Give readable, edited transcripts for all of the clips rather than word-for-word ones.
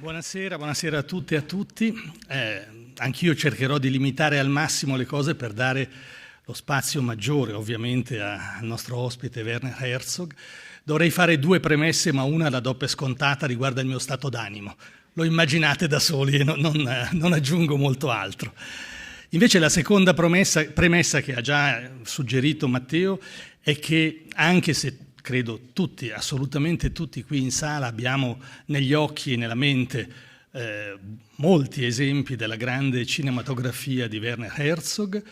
Buonasera a tutte e a tutti. Anch'io cercherò di limitare al massimo le cose per dare lo spazio maggiore, ovviamente, al nostro ospite Werner Herzog. Dovrei fare due premesse, ma una la do per scontata, riguarda il mio stato d'animo. Lo immaginate da soli e non aggiungo molto altro. Invece la seconda premessa che ha già suggerito Matteo è che, anche se credo tutti, assolutamente tutti qui in sala abbiamo negli occhi e nella mente molti esempi della grande cinematografia di Werner Herzog,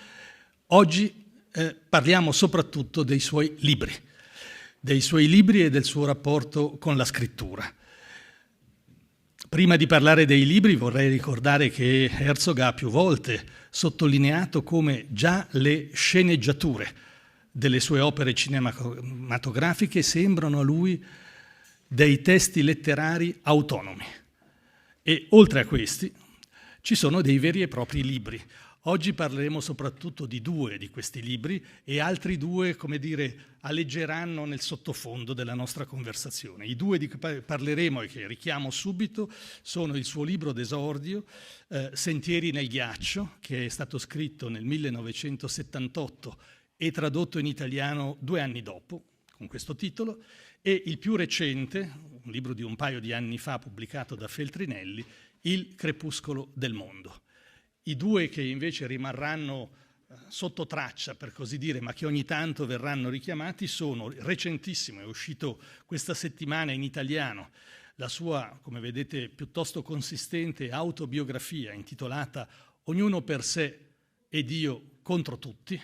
oggi parliamo soprattutto dei suoi libri e del suo rapporto con la scrittura. Prima di parlare dei libri vorrei ricordare che Herzog ha più volte sottolineato come già le sceneggiature delle sue opere cinematografiche sembrano a lui dei testi letterari autonomi. E oltre a questi ci sono dei veri e propri libri. Oggi parleremo soprattutto di due di questi libri e altri due, come dire, alleggeranno nel sottofondo della nostra conversazione. I due di cui parleremo e che richiamo subito sono il suo libro d'esordio, Sentieri nel ghiaccio, che è stato scritto nel 1978 e tradotto in italiano 2 anni dopo, con questo titolo, e il più recente, un libro di un paio di anni fa pubblicato da Feltrinelli, Il crepuscolo del mondo. I due che invece rimarranno sotto traccia, per così dire, ma che ogni tanto verranno richiamati, sono recentissimo, è uscito questa settimana in italiano, la sua, come vedete, piuttosto consistente autobiografia intitolata Ognuno per sé e Dio contro tutti,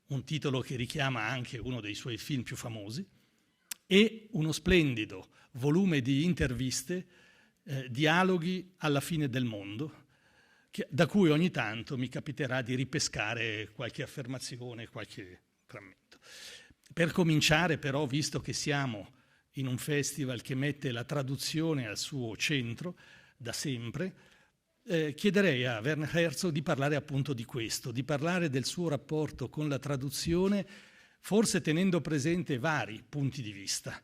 un titolo che richiama anche uno dei suoi film più famosi, e uno splendido volume di interviste, dialoghi alla fine del mondo, da cui ogni tanto mi capiterà di ripescare qualche affermazione, qualche frammento. Per cominciare però, visto che siamo in un festival che mette la traduzione al suo centro, da sempre, chiederei a Werner Herzog di parlare appunto di questo, di parlare del suo rapporto con la traduzione, forse tenendo presente vari punti di vista.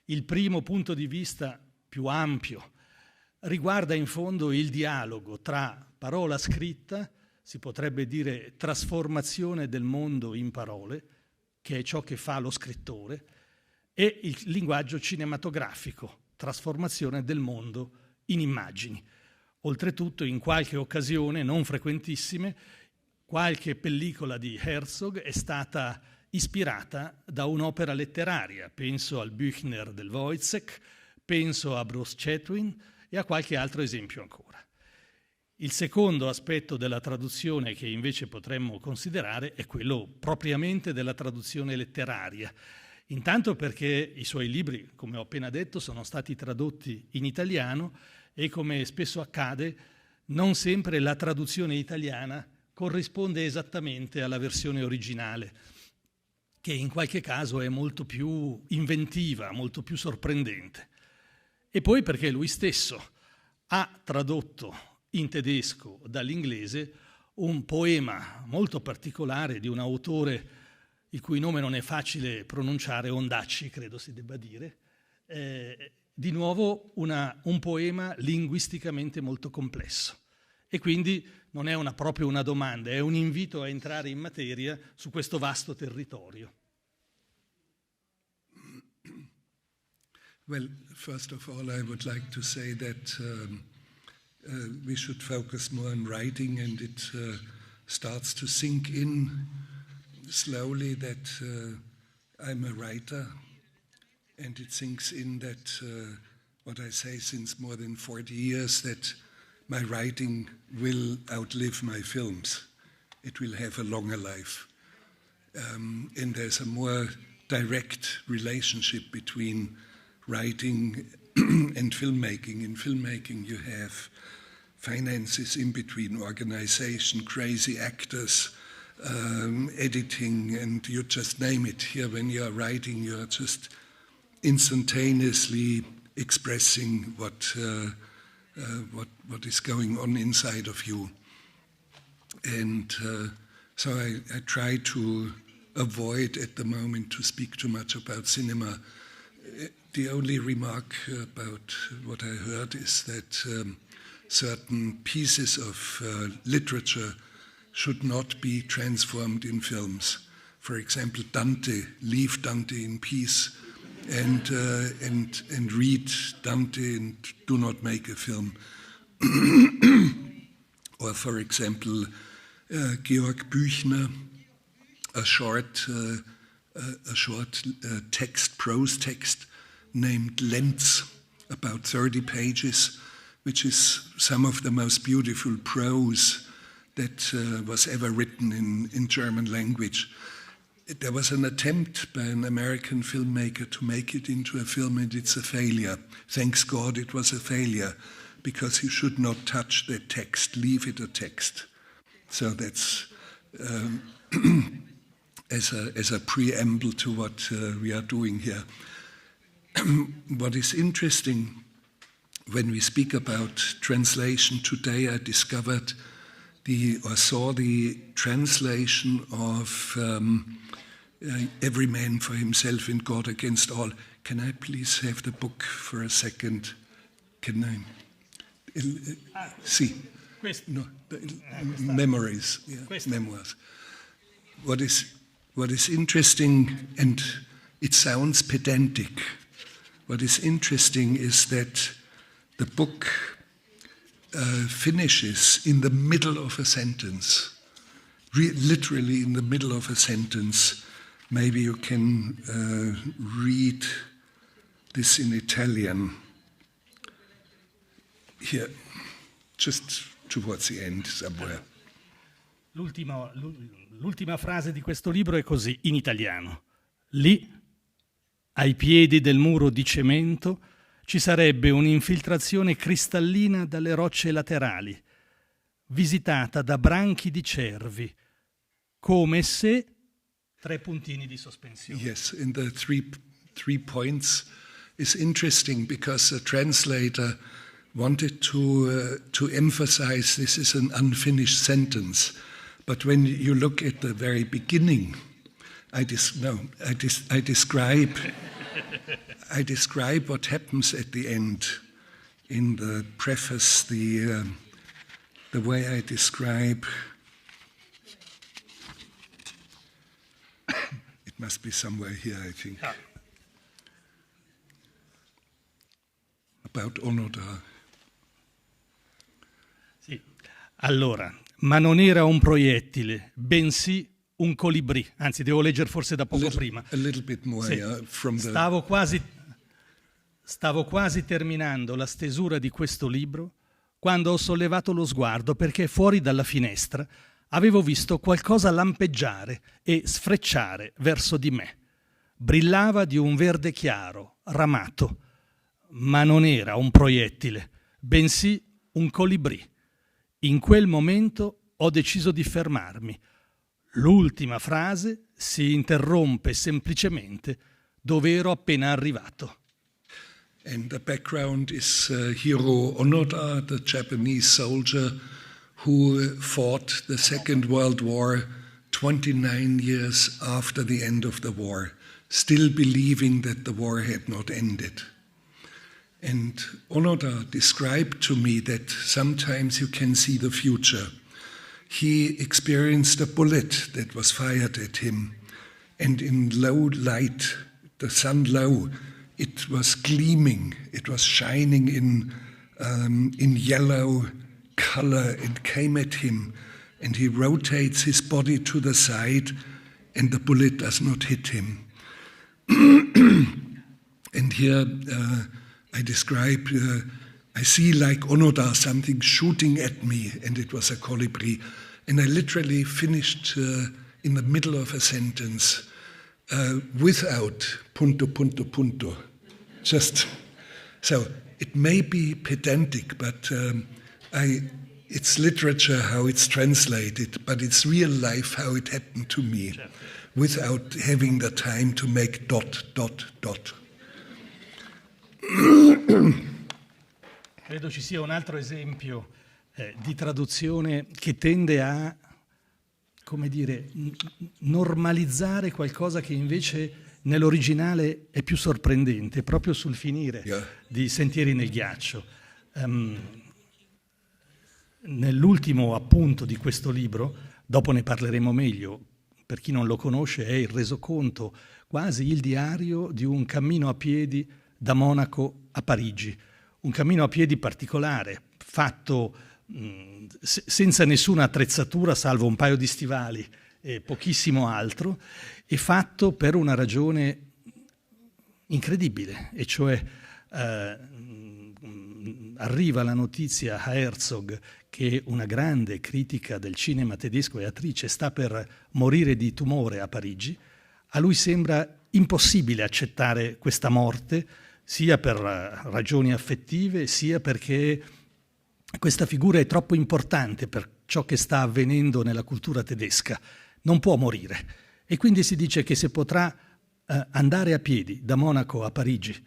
Il primo punto di vista, più ampio, riguarda in fondo il dialogo tra parola scritta, si potrebbe dire trasformazione del mondo in parole, che è ciò che fa lo scrittore, e il linguaggio cinematografico, trasformazione del mondo in immagini. Oltretutto, in qualche occasione, non frequentissime, qualche pellicola di Herzog è stata ispirata da un'opera letteraria. Penso al Büchner del Wojciech, penso a Bruce Chatwin e a qualche altro esempio ancora. Il secondo aspetto della traduzione che invece potremmo considerare è quello propriamente della traduzione letteraria. Intanto perché i suoi libri, come ho appena detto, sono stati tradotti in italiano e, come spesso accade, non sempre la traduzione italiana corrisponde esattamente alla versione originale, che in qualche caso è molto più inventiva, molto più sorprendente. E poi perché lui stesso ha tradotto in tedesco dall'inglese un poema molto particolare di un autore il cui nome non è facile pronunciare, Ondacci credo si debba dire, di nuovo un poema linguisticamente molto complesso. E quindi non è proprio una domanda, è un invito a entrare in materia su questo vasto territorio. Well, first of all, I would like to say that we should focus more on writing, and it starts to sink in slowly that I'm a writer, and it sinks in that what I say since more than 40 years, that my writing will outlive my films. It will have a longer life. And there's a more direct relationship between writing and filmmaking. In filmmaking you have finances in between, organization, crazy actors, editing, and you just name it. Here when you're writing, you're just instantaneously expressing what is going on inside of you. And so I try to avoid at the moment to speak too much about cinema The only remark about what I heard is that certain pieces of literature should not be transformed in films. For example, Dante, leave Dante in peace and read Dante and do not make a film. Or for example, Georg Büchner, a short text, prose text named Lenz, about 30 pages, which is some of the most beautiful prose that was ever written in German language. There was an attempt by an American filmmaker to make it into a film, and it's a failure. Thanks God it was a failure, because you should not touch the text, leave it a text. So that's as a preamble to what we are doing here. What is interesting when we speak about translation today, I discovered saw the translation of Every Man for Himself and God Against All. Can I please have the book for a second? Can I? Sì. No, memories, yeah, memoirs. What is interesting, and it sounds pedantic, what is interesting is that the book finishes in the middle of a sentence, literally in the middle of a sentence. Maybe you can read this in Italian. Here, just towards the end somewhere. L'ultima frase di questo libro è così, in italiano. Lì, ai piedi del muro di cemento, ci sarebbe un'infiltrazione cristallina dalle rocce laterali, visitata da branchi di cervi, come se... Tre puntini di sospensione. Yes, in the three points is interesting because the translator wanted to emphasize this is an unfinished sentence. But when you look at the very beginning, I describe what happens at the end in the preface. The way I describe, it must be somewhere here, I think. Ah. About Onoda. Sì. Allora, ma non era un proiettile, bensì un colibrì. Anzi, devo leggere forse da poco prima. A little bit more, sì. Yeah, from the... Stavo quasi terminando la stesura di questo libro quando ho sollevato lo sguardo perché fuori dalla finestra avevo visto qualcosa lampeggiare e sfrecciare verso di me. Brillava di un verde chiaro, ramato, ma non era un proiettile, bensì un colibrì. In quel momento ho deciso di fermarmi. L'ultima frase si interrompe semplicemente dove ero appena arrivato. And the background is Hiroo Onoda, the Japanese soldier who fought the Second World War 29 years after the end of the war, still believing that the war had not ended. And Onoda described to me that sometimes you can see the future. He experienced a bullet that was fired at him, and in low light, the sun low, it was gleaming, it was shining in yellow color and came at him, and he rotates his body to the side and the bullet does not hit him. And here I describe, I see like Onoda something shooting at me, and it was a colibri. And I literally finished in the middle of a sentence without punto, punto, punto. Just, so it may be pedantic, but it's literature how it's translated, but it's real life how it happened to me, without having the time to make dot, dot, dot. Credo ci sia un altro esempio di traduzione che tende a come dire, normalizzare qualcosa che invece nell'originale è più sorprendente, proprio sul finire di Sentieri nel ghiaccio. Nell'ultimo appunto di questo libro, dopo ne parleremo meglio, per chi non lo conosce è il resoconto, quasi il diario di un cammino a piedi da Monaco a Parigi, un cammino a piedi particolare, fatto senza nessuna attrezzatura salvo un paio di stivali e pochissimo altro, e fatto per una ragione incredibile, e cioè arriva la notizia a Herzog che una grande critica del cinema tedesco e attrice sta per morire di tumore a Parigi. A lui sembra impossibile accettare questa morte, sia per ragioni affettive, sia perché questa figura è troppo importante per ciò che sta avvenendo nella cultura tedesca. Non può morire. E quindi si dice che se potrà andare a piedi da Monaco a Parigi,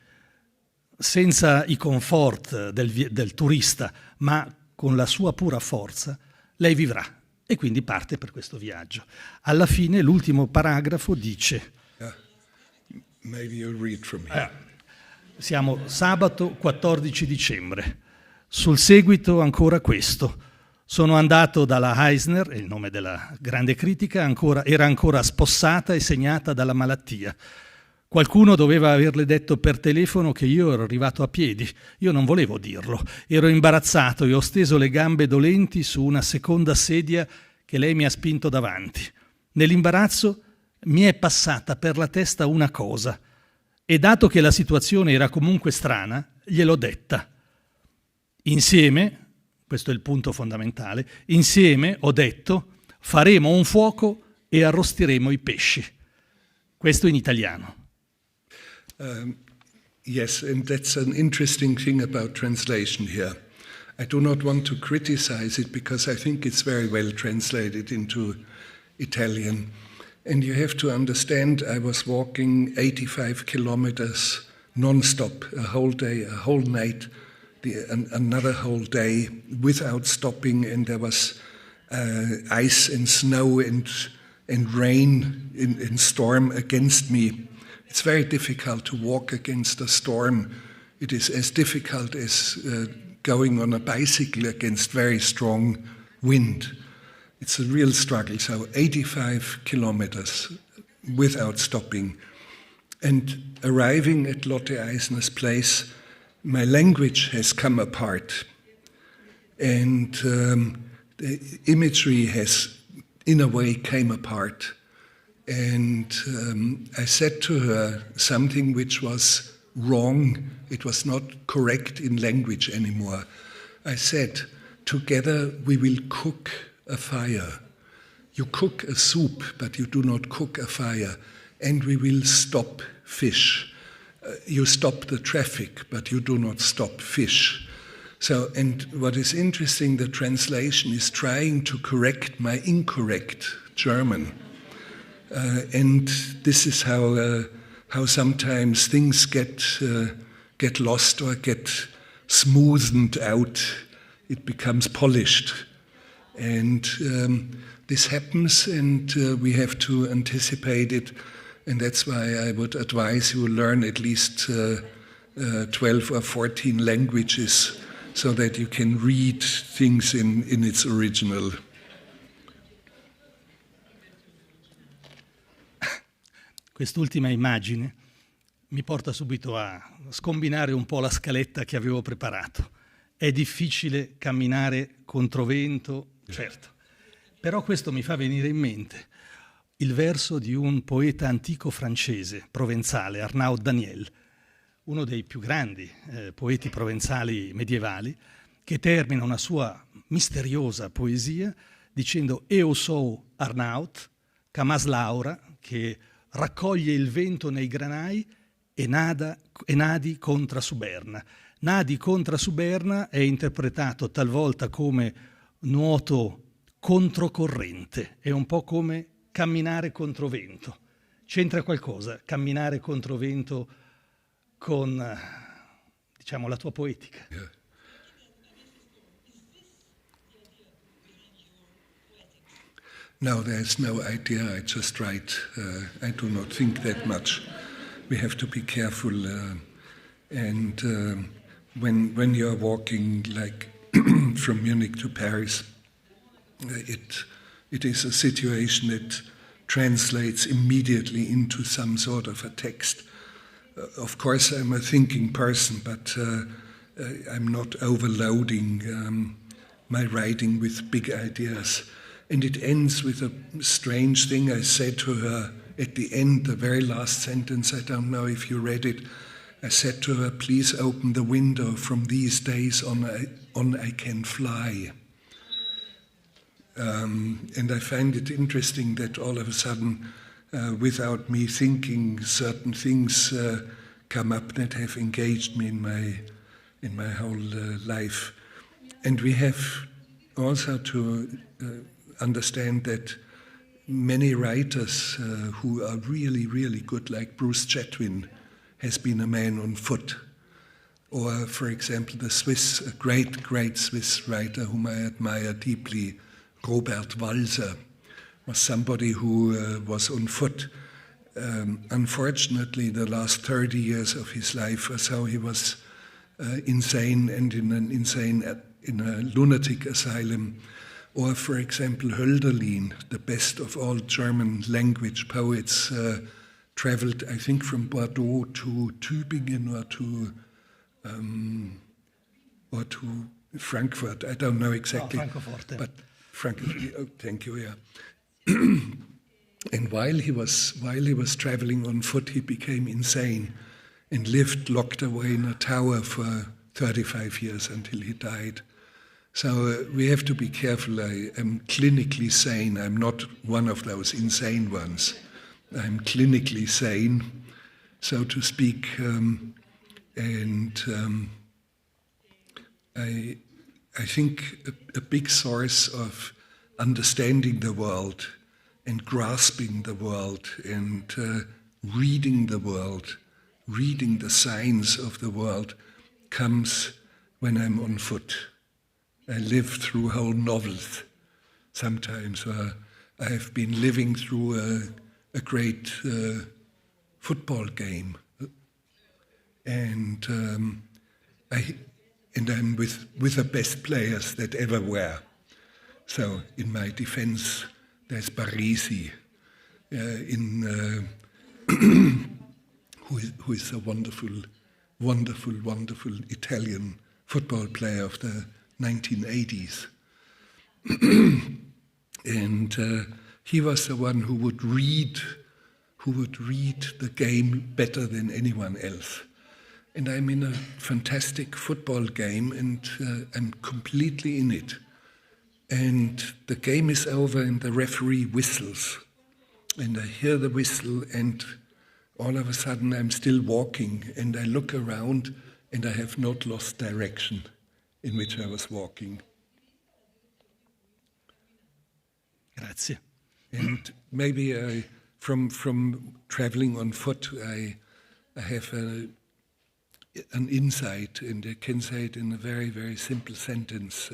senza i comfort del turista, ma con la sua pura forza, lei vivrà. E quindi parte per questo viaggio. Alla fine l'ultimo paragrafo dice... Maybe you'll read from here. Siamo sabato 14 dicembre. Sul seguito ancora questo. Sono andato dalla Eisner, è il nome della grande critica, era ancora spossata e segnata dalla malattia. Qualcuno doveva averle detto per telefono che io ero arrivato a piedi. Io non volevo dirlo. Ero imbarazzato e ho steso le gambe dolenti su una seconda sedia che lei mi ha spinto davanti. Nell'imbarazzo mi è passata per la testa una cosa e dato che la situazione era comunque strana, gliel'ho detta. Insieme, questo è il punto fondamentale, insieme, ho detto, faremo un fuoco e arrostiremo i pesci. Questo in italiano. Yes, and that's an interesting thing about translation here. I do not want to criticize it because I think it's very well translated into Italian. And you have to understand, I was walking 85 kilometers non-stop, a whole day, a whole night, another whole day without stopping, and there was ice and snow and rain in storm against me. It's very difficult to walk against a storm. It is as difficult as going on a bicycle against very strong wind. It's a real struggle. So 85 kilometers without stopping. And arriving at Lotte Eisner's place, my language has come apart. And the imagery has, in a way, came apart. And I said to her something which was wrong. It was not correct in language anymore. I said, together we will cook a fire. You cook a soup, but you do not cook a fire. And we will stop fish. You stop the traffic, but you do not stop fish. So, and what is interesting, the translation is trying to correct my incorrect German. And this is how sometimes things get lost or get smoothened out. It becomes polished. And this happens, and we have to anticipate it. And that's why I would advise you learn at least 12 or 14 languages so that you can read things in its original. Quest'ultima immagine mi porta subito a scombinare un po' la scaletta che avevo preparato. È difficile camminare contro vento, certo, però questo mi fa venire in mente il verso di un poeta antico francese, provenzale, Arnaud Daniel, uno dei più grandi poeti provenzali medievali, che termina una sua misteriosa poesia dicendo «Eu sou Arnaud, camas laura», che raccoglie il vento nei granai e nadi contra Suberna. Nadi contra Suberna è interpretato talvolta come nuoto controcorrente, è un po' come camminare contro vento. C'entra qualcosa, camminare contro vento con, diciamo, la tua poetica? Yeah. No, there's no idea. I just write. I do not think that much. We have to be careful. And when you're walking, like from Munich to Paris, it is a situation that translates immediately into some sort of a text. Of course, I'm a thinking person, but I'm not overloading my writing with big ideas. And it ends with a strange thing I said to her at the end, the very last sentence. I don't know if you read it. I said to her, please open the window. From these days on I can fly. And I find it interesting that all of a sudden, without me thinking, certain things come up that have engaged me in my whole life. And we have also to understand that many writers who are really, really good, like Bruce Chatwin, has been a man on foot. Or, for example, a great Swiss writer whom I admire deeply, Robert Walser, was somebody who was on foot. Unfortunately, the last 30 years of his life or so, he was insane and in a lunatic asylum. Or, for example, Hölderlin, the best of all German language poets, traveled, I think, from Bordeaux to Tübingen or to Frankfurt. I don't know exactly. Francoforte. But thank you. Yeah. And while he was traveling on foot, he became insane and lived locked away in a tower for 35 years until he died. So we have to be careful. I am clinically sane. I'm not one of those insane ones. I'm clinically sane, so to speak. I think a big source of understanding the world and grasping the world and reading the world, reading the signs of the world, comes when I'm on foot. I live through whole novels sometimes. I have been living through a great football game, and I'm with the best players that ever were. So in my defense, there's Baresi, who is a wonderful Italian football player of the 1980s. And he was the one who would read the game better than anyone else. And I'm in a fantastic football game, and I'm completely in it. And the game is over, and the referee whistles. And I hear the whistle, and all of a sudden I'm still walking, and I look around, and I have not lost direction in which I was walking. Grazie. And maybe from traveling on foot, I have an insight, and I can say it in a very, very simple sentence.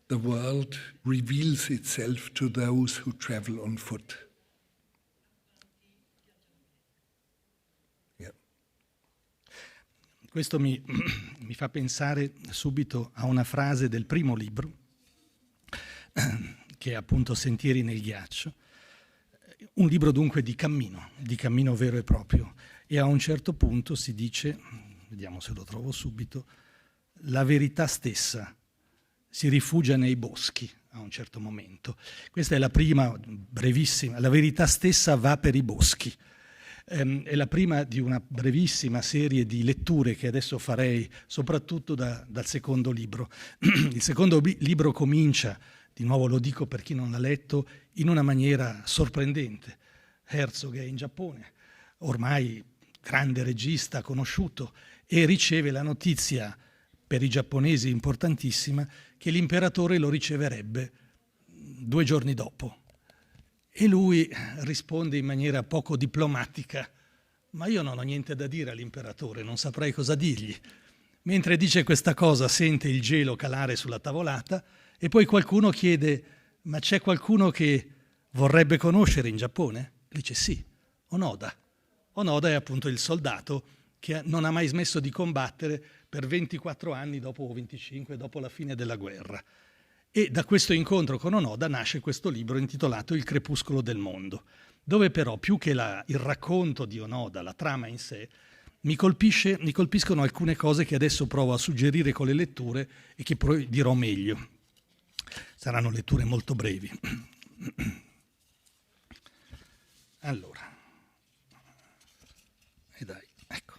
The world reveals itself to those who travel on foot. Yeah. Questo mi fa pensare subito a una frase del primo libro, che è appunto Sentieri nel ghiaccio. Un libro dunque di cammino vero e proprio. E a un certo punto si dice, vediamo se lo trovo subito, la verità stessa si rifugia nei boschi a un certo momento. Questa è la prima, brevissima, la verità stessa va per i boschi. È la prima di una brevissima serie di letture che adesso farei, soprattutto dal secondo libro. Il secondo libro comincia, di nuovo lo dico per chi non l'ha letto, in una maniera sorprendente. Herzog è in Giappone, ormai grande regista, conosciuto, e riceve la notizia, per i giapponesi importantissima, che l'imperatore lo riceverebbe 2 giorni dopo. E lui risponde in maniera poco diplomatica: ma io non ho niente da dire all'imperatore, non saprei cosa dirgli. Mentre dice questa cosa sente il gelo calare sulla tavolata e poi qualcuno chiede: ma c'è qualcuno che vorrebbe conoscere in Giappone? Dice sì, Onoda. Onoda è appunto il soldato che non ha mai smesso di combattere per 24 anni dopo, o 25, dopo la fine della guerra. E da questo incontro con Onoda nasce questo libro intitolato Il crepuscolo del mondo, dove però più che il racconto di Onoda, la trama in sé, mi colpiscono alcune cose che adesso provo a suggerire con le letture e che poi dirò meglio. Saranno letture molto brevi. Allora, e dai, ecco.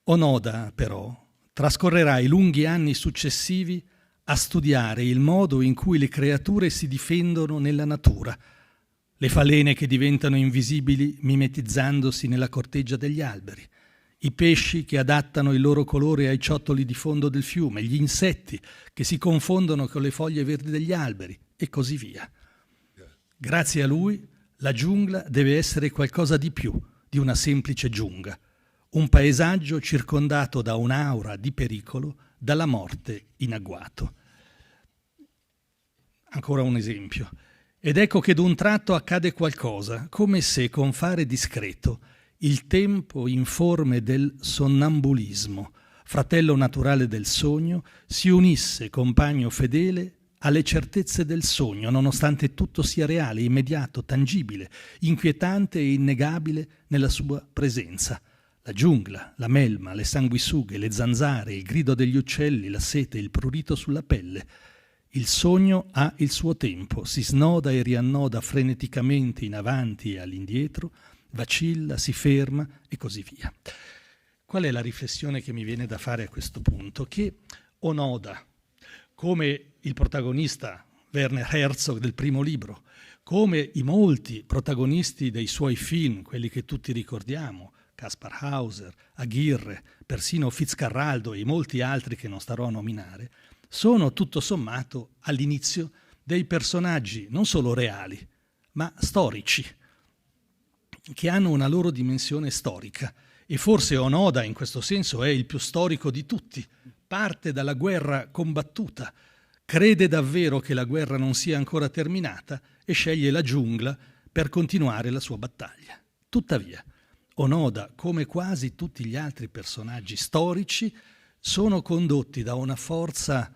Onoda, però, trascorrerà i lunghi anni successivi a studiare il modo in cui le creature si difendono nella natura, le falene che diventano invisibili mimetizzandosi nella corteggia degli alberi, i pesci che adattano il loro colore ai ciottoli di fondo del fiume, gli insetti che si confondono con le foglie verdi degli alberi e così via. Grazie a lui, la giungla deve essere qualcosa di più di una semplice giungla, un paesaggio circondato da un'aura di pericolo, dalla morte in agguato. Ancora un esempio. Ed ecco che d'un tratto accade qualcosa, come se con fare discreto il tempo informe del sonnambulismo, fratello naturale del sogno, si unisse compagno fedele alle certezze del sogno, nonostante tutto sia reale, immediato, tangibile, inquietante e innegabile nella sua presenza. La giungla, la melma, le sanguisughe, le zanzare, il grido degli uccelli, la sete, il prurito sulla pelle. Il sogno ha il suo tempo, si snoda e riannoda freneticamente in avanti e all'indietro, vacilla, si ferma e così via. Qual è la riflessione che mi viene da fare a questo punto? Che Onoda, come il protagonista Werner Herzog del primo libro, come i molti protagonisti dei suoi film, quelli che tutti ricordiamo, Kaspar Hauser, Aguirre, persino Fitzcarraldo e molti altri che non starò a nominare, sono tutto sommato all'inizio dei personaggi non solo reali, ma storici, che hanno una loro dimensione storica. E forse Onoda in questo senso è il più storico di tutti. Parte dalla guerra combattuta, crede davvero che la guerra non sia ancora terminata e sceglie la giungla per continuare la sua battaglia. Tuttavia, Onoda, come quasi tutti gli altri personaggi storici, sono condotti da una forza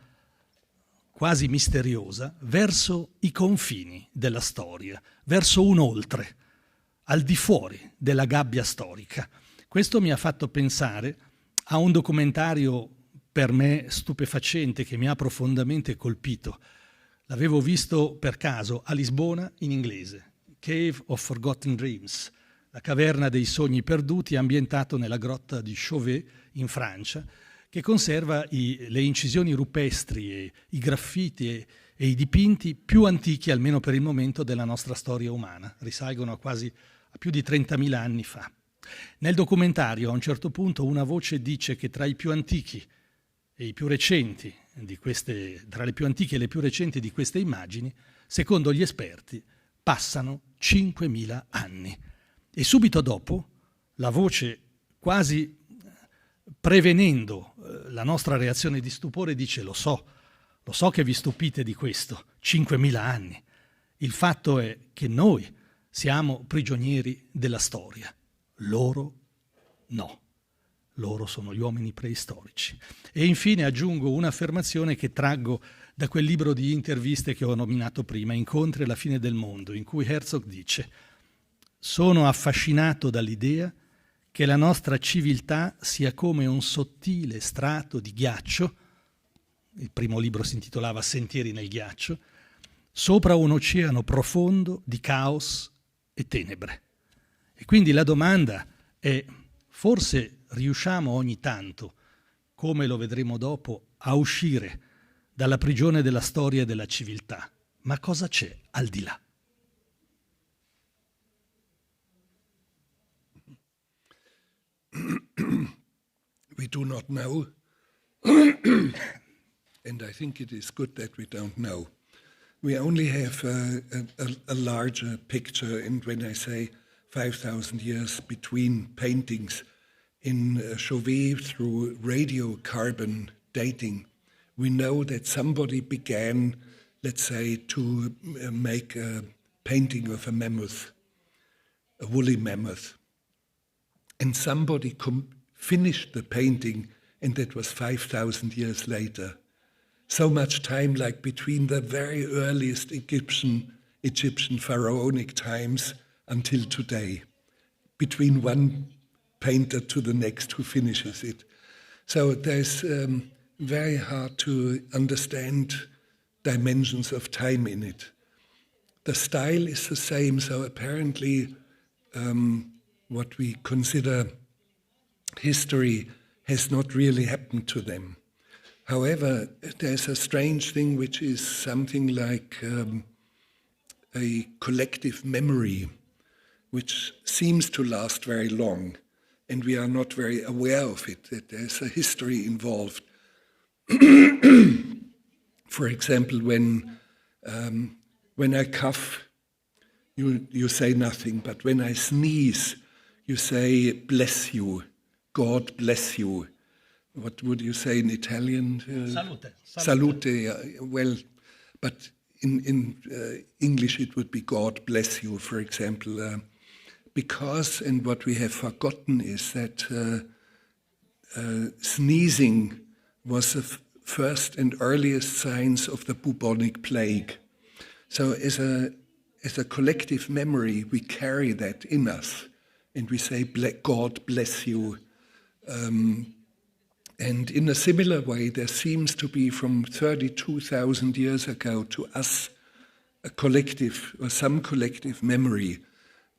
quasi misteriosa verso i confini della storia, verso un oltre, al di fuori della gabbia storica. Questo mi ha fatto pensare a un documentario per me stupefacente che mi ha profondamente colpito. L'avevo visto per caso a Lisbona in inglese, Cave of Forgotten Dreams, la caverna dei sogni perduti, ambientato nella grotta di Chauvet in Francia, che conserva le incisioni rupestri e i graffiti e i dipinti più antichi, almeno per il momento, della nostra storia umana. Risalgono a più di 30.000 anni fa. Nel documentario, a un certo punto, una voce dice che tra i più antichi e i più recenti tra le più antiche e le più recenti di queste immagini, secondo gli esperti, passano 5.000 anni. E subito dopo, la voce, quasi prevenendo la nostra reazione di stupore, dice: lo so che vi stupite di questo, 5.000 anni. Il fatto è che noi siamo prigionieri della storia, loro no. Loro sono gli uomini preistorici. E infine aggiungo un'affermazione che traggo da quel libro di interviste che ho nominato prima, Incontri alla fine del mondo, in cui Herzog dice: sono affascinato dall'idea che la nostra civiltà sia come un sottile strato di ghiaccio, il primo libro si intitolava Sentieri nel ghiaccio, sopra un oceano profondo di caos e tenebre. E quindi la domanda è: forse riusciamo ogni tanto, come lo vedremo dopo, a uscire dalla prigione della storia e della civiltà? Ma cosa c'è al di là? We do not know, and I think it is good that we don't know. We only have a larger picture, and when I say 5,000 years between paintings in Chauvet through radiocarbon dating, we know that somebody began, let's say, to make a painting of a mammoth, a woolly mammoth. And somebody finished the painting, and that was 5,000 years later. So much time like between the very earliest Egyptian pharaonic times until today, between one painter to the next who finishes it. So there's very hard to understand dimensions of time in it. The style is the same, so apparently what we consider history has not really happened to them. However, there's a strange thing which is something like a collective memory which seems to last very long, and we are not very aware of it, that there's a history involved. For example, when I cough, you say nothing, but when I sneeze, you say, bless you, God bless you. What would you say in Italian? Salute. Salute, well, but in English it would be God bless you, for example. Because, and what we have forgotten is that sneezing was the first and earliest signs of the bubonic plague. So as a collective memory, we carry that in us, and we say, God bless you. And in a similar way, there seems to be from 32,000 years ago to us a collective, or some collective memory.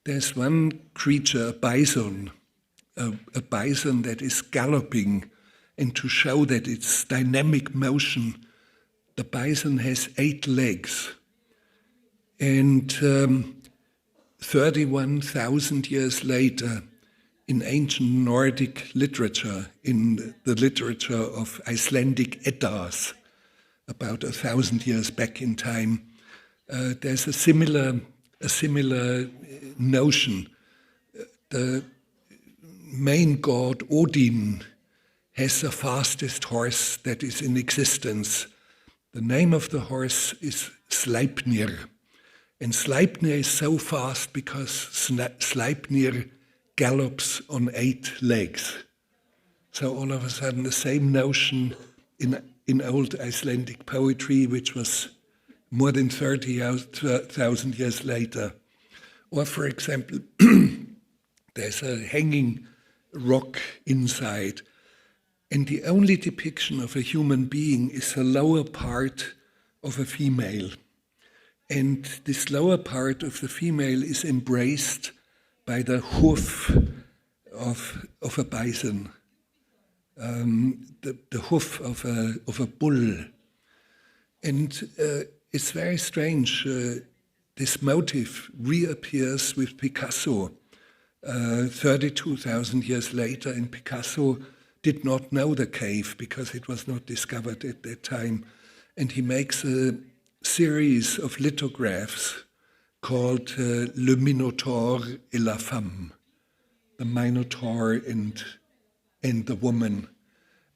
There's one creature, a bison that is galloping, and to show that it's dynamic motion, the bison has 8 legs. And 31,000 years later, in ancient Nordic literature, in the literature of Icelandic Eddas, about 1,000 years back in time, there's a similar notion. The main god Odin has the fastest horse that is in existence. The name of the horse is Sleipnir. And Sleipnir is so fast because Sleipnir gallops on 8 legs. So all of a sudden the same notion in old Icelandic poetry, which was more than 30,000 years later. Or for example, there's a hanging rock inside, and the only depiction of a human being is the lower part of a female. And this lower part of the female is embraced by the hoof of a bison, the hoof of a bull. And it's very strange. This motif reappears with Picasso 32,000 years later, and Picasso did not know the cave because it was not discovered at that time. And he makes a series of lithographs called Le Minotaure et la Femme, the Minotaur and the woman.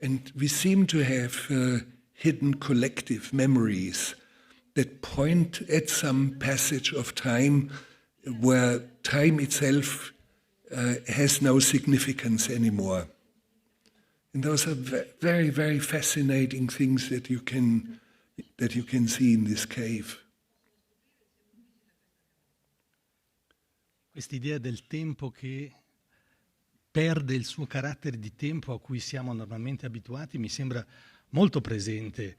And we seem to have hidden collective memories that point at some passage of time where time itself has no significance anymore. And those are very, very fascinating things that you can see in this cave. Quest'idea del tempo che perde il suo carattere di tempo a cui siamo normalmente abituati mi sembra molto presente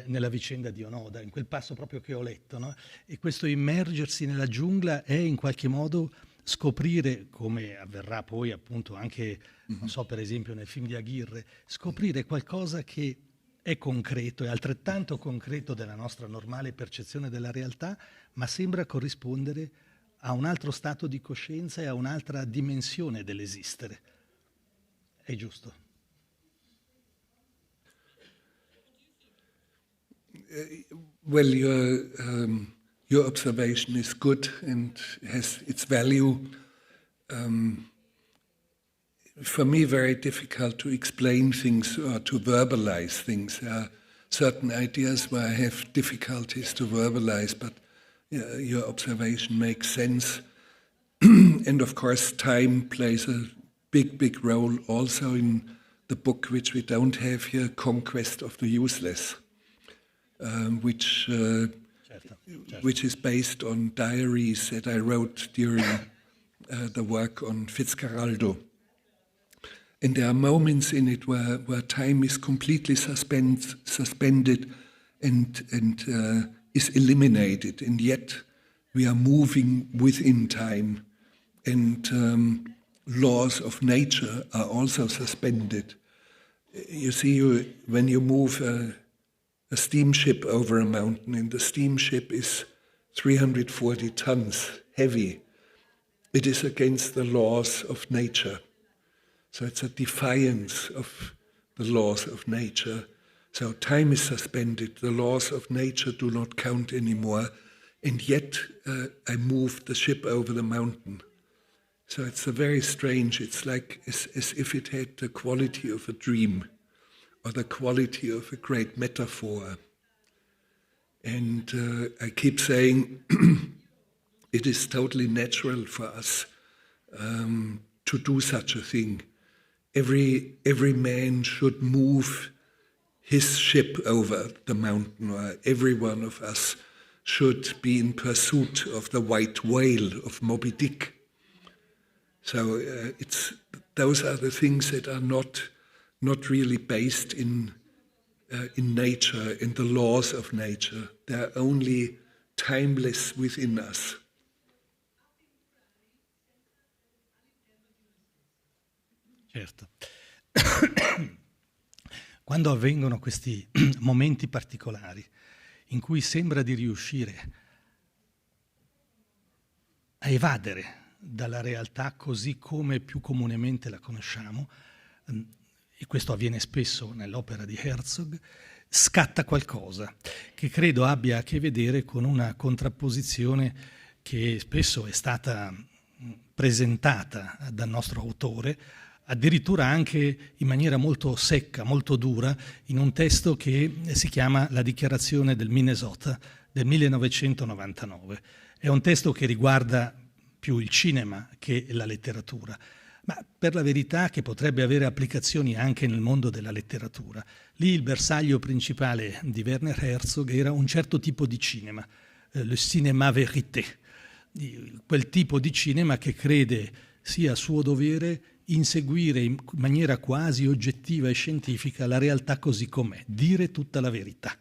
nella vicenda di Onoda, in quel passo proprio che ho letto, no? E questo immergersi nella giungla è in qualche modo scoprire, come avverrà poi appunto anche, non so, per esempio nel film di Aguirre, scoprire qualcosa che è concreto, è altrettanto concreto della nostra normale percezione della realtà, ma sembra corrispondere a un altro stato di coscienza e a un'altra dimensione dell'esistere. È giusto? Well, your observation is good and has its value. For me, very difficult to explain things or to verbalize things. certain ideas where I have difficulties to verbalize, but your observation makes sense. And of course, time plays a big role also in the book, which we don't have here, Conquest of the Useless, which is based on diaries that I wrote during the work on Fitzcarraldo. And there are moments in it where time is completely suspended and is eliminated, and yet we are moving within time, and laws of nature are also suspended. You see, when you move a steamship over a mountain, and the steamship is 340 tons heavy, it is against the laws of nature. So it's a defiance of the laws of nature. So time is suspended, the laws of nature do not count anymore, and yet I moved the ship over the mountain. So it's a very strange, it's like as if it had the quality of a dream or the quality of a great metaphor. And I keep saying it is totally natural for us to do such a thing. Every man should move his ship over the mountain, or every one of us should be in pursuit of the white whale of Moby Dick. So those are the things that are not really based in nature, in the laws of nature. They are only timeless within us. Certo. Quando avvengono questi momenti particolari in cui sembra di riuscire a evadere dalla realtà così come più comunemente la conosciamo, e questo avviene spesso nell'opera di Herzog, scatta qualcosa che credo abbia a che vedere con una contrapposizione che spesso è stata presentata dal nostro autore, addirittura anche in maniera molto secca, molto dura, in un testo che si chiama La dichiarazione del Minnesota del 1999. È un testo che riguarda più il cinema che la letteratura, ma per la verità che potrebbe avere applicazioni anche nel mondo della letteratura. Lì il bersaglio principale di Werner Herzog era un certo tipo di cinema, le cinéma vérité, quel tipo di cinema che crede sia suo dovere inseguire in maniera quasi oggettiva e scientifica la realtà così com'è, dire tutta la verità.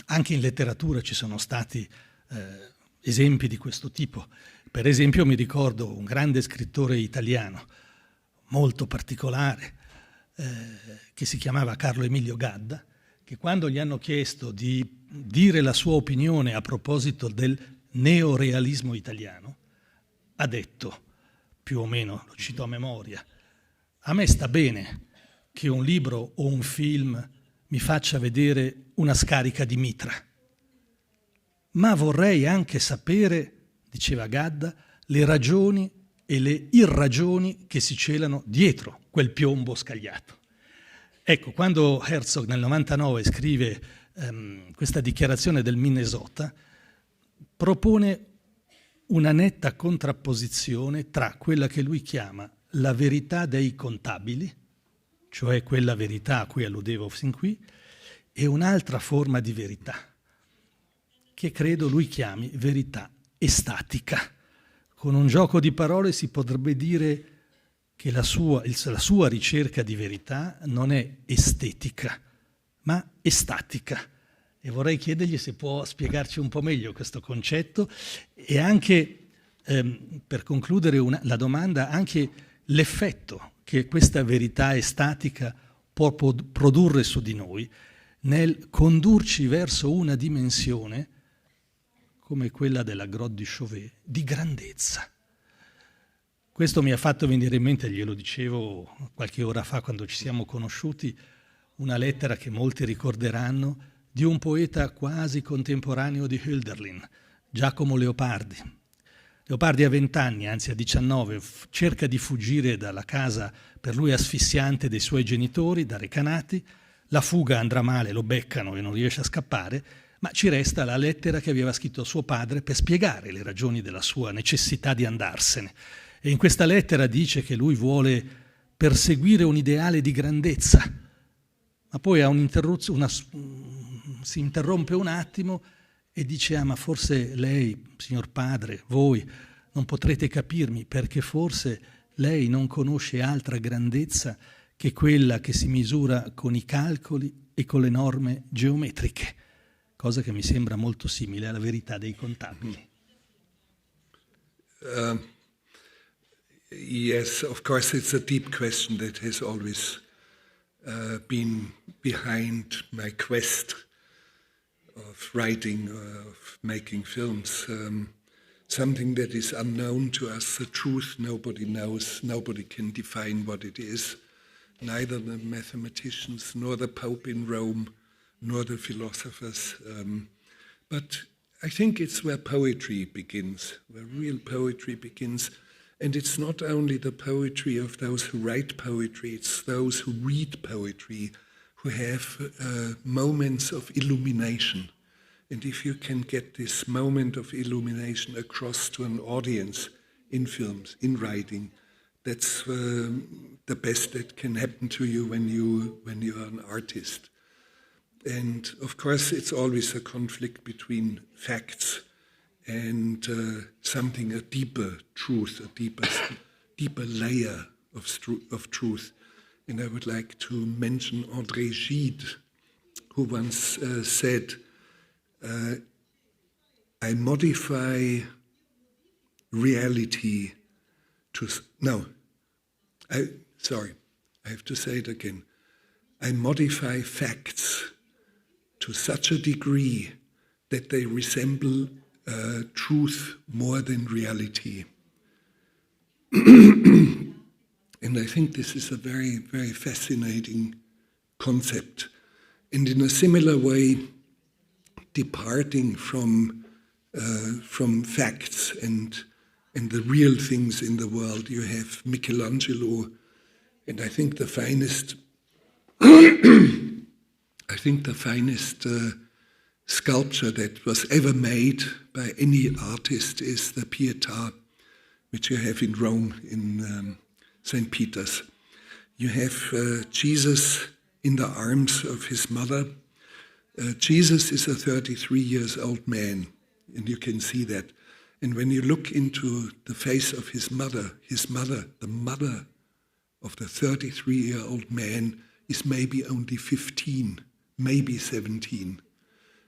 Anche in letteratura ci sono stati esempi di questo tipo. Per esempio mi ricordo un grande scrittore italiano, molto particolare, che si chiamava Carlo Emilio Gadda, che quando gli hanno chiesto di dire la sua opinione a proposito del neorealismo italiano, ha detto, più o meno, lo cito a memoria, a me sta bene che un libro o un film mi faccia vedere una scarica di mitra, ma vorrei anche sapere, diceva Gadda, le ragioni e le irragioni che si celano dietro quel piombo scagliato. Ecco, quando Herzog nel 99 scrive questa dichiarazione del Minnesota, propone una netta contrapposizione tra quella che lui chiama la verità dei contabili, cioè quella verità a cui alludevo fin qui, e un'altra forma di verità, che credo lui chiami verità estatica. Con un gioco di parole si potrebbe dire che la sua ricerca di verità non è estetica, ma estatica. E vorrei chiedergli se può spiegarci un po' meglio questo concetto e anche, per concludere la domanda, anche l'effetto che questa verità estatica può produrre su di noi nel condurci verso una dimensione come quella della Grotte di Chauvet, di grandezza. Questo mi ha fatto venire in mente, glielo dicevo qualche ora fa quando ci siamo conosciuti, una lettera che molti ricorderanno di un poeta quasi contemporaneo di Hölderlin, Giacomo Leopardi. Leopardi a 20 anni, anzi a 19, cerca di fuggire dalla casa per lui asfissiante dei suoi genitori, da Recanati, La fuga andrà male, lo beccano e non riesce a scappare, ma ci resta la lettera che aveva scritto a suo padre per spiegare le ragioni della sua necessità di andarsene. E in questa lettera dice che lui vuole perseguire un ideale di grandezza, ma poi ha si interrompe un attimo e dice: ma forse lei, signor padre, voi non potrete capirmi, perché forse lei non conosce altra grandezza che quella che si misura con i calcoli e con le norme geometriche, cosa che mi sembra molto simile alla verità dei contabili. Yes, of course it's a deep question that has always been behind my quest of writing, of making films. Something that is unknown to us, the truth nobody knows, nobody can define what it is. Neither the mathematicians, nor the Pope in Rome, nor the philosophers. But I think it's where poetry begins, where real poetry begins. And it's not only the poetry of those who write poetry, it's those who read poetry, who have moments of illumination. And if you can get this moment of illumination across to an audience in films, in writing, that's the best that can happen to you when you are an artist. And of course, it's always a conflict between facts and something, a deeper truth, a deeper layer of truth. And I would like to mention André Gide, who once said, I modify reality to... I have to say it again. I modify facts to such a degree that they resemble truth more than reality. And I think this is a very, very fascinating concept. And in a similar way, departing from facts and the real things in the world, you have Michelangelo, and I think the finest sculpture that was ever made by any artist is the Pietà, which you have in Rome, in St. Peter's. You have Jesus in the arms of his mother. Jesus is a 33-year-old man, and you can see that. And when you look into the face of his mother, the mother of the 33-year-old man is maybe only 15, maybe 17.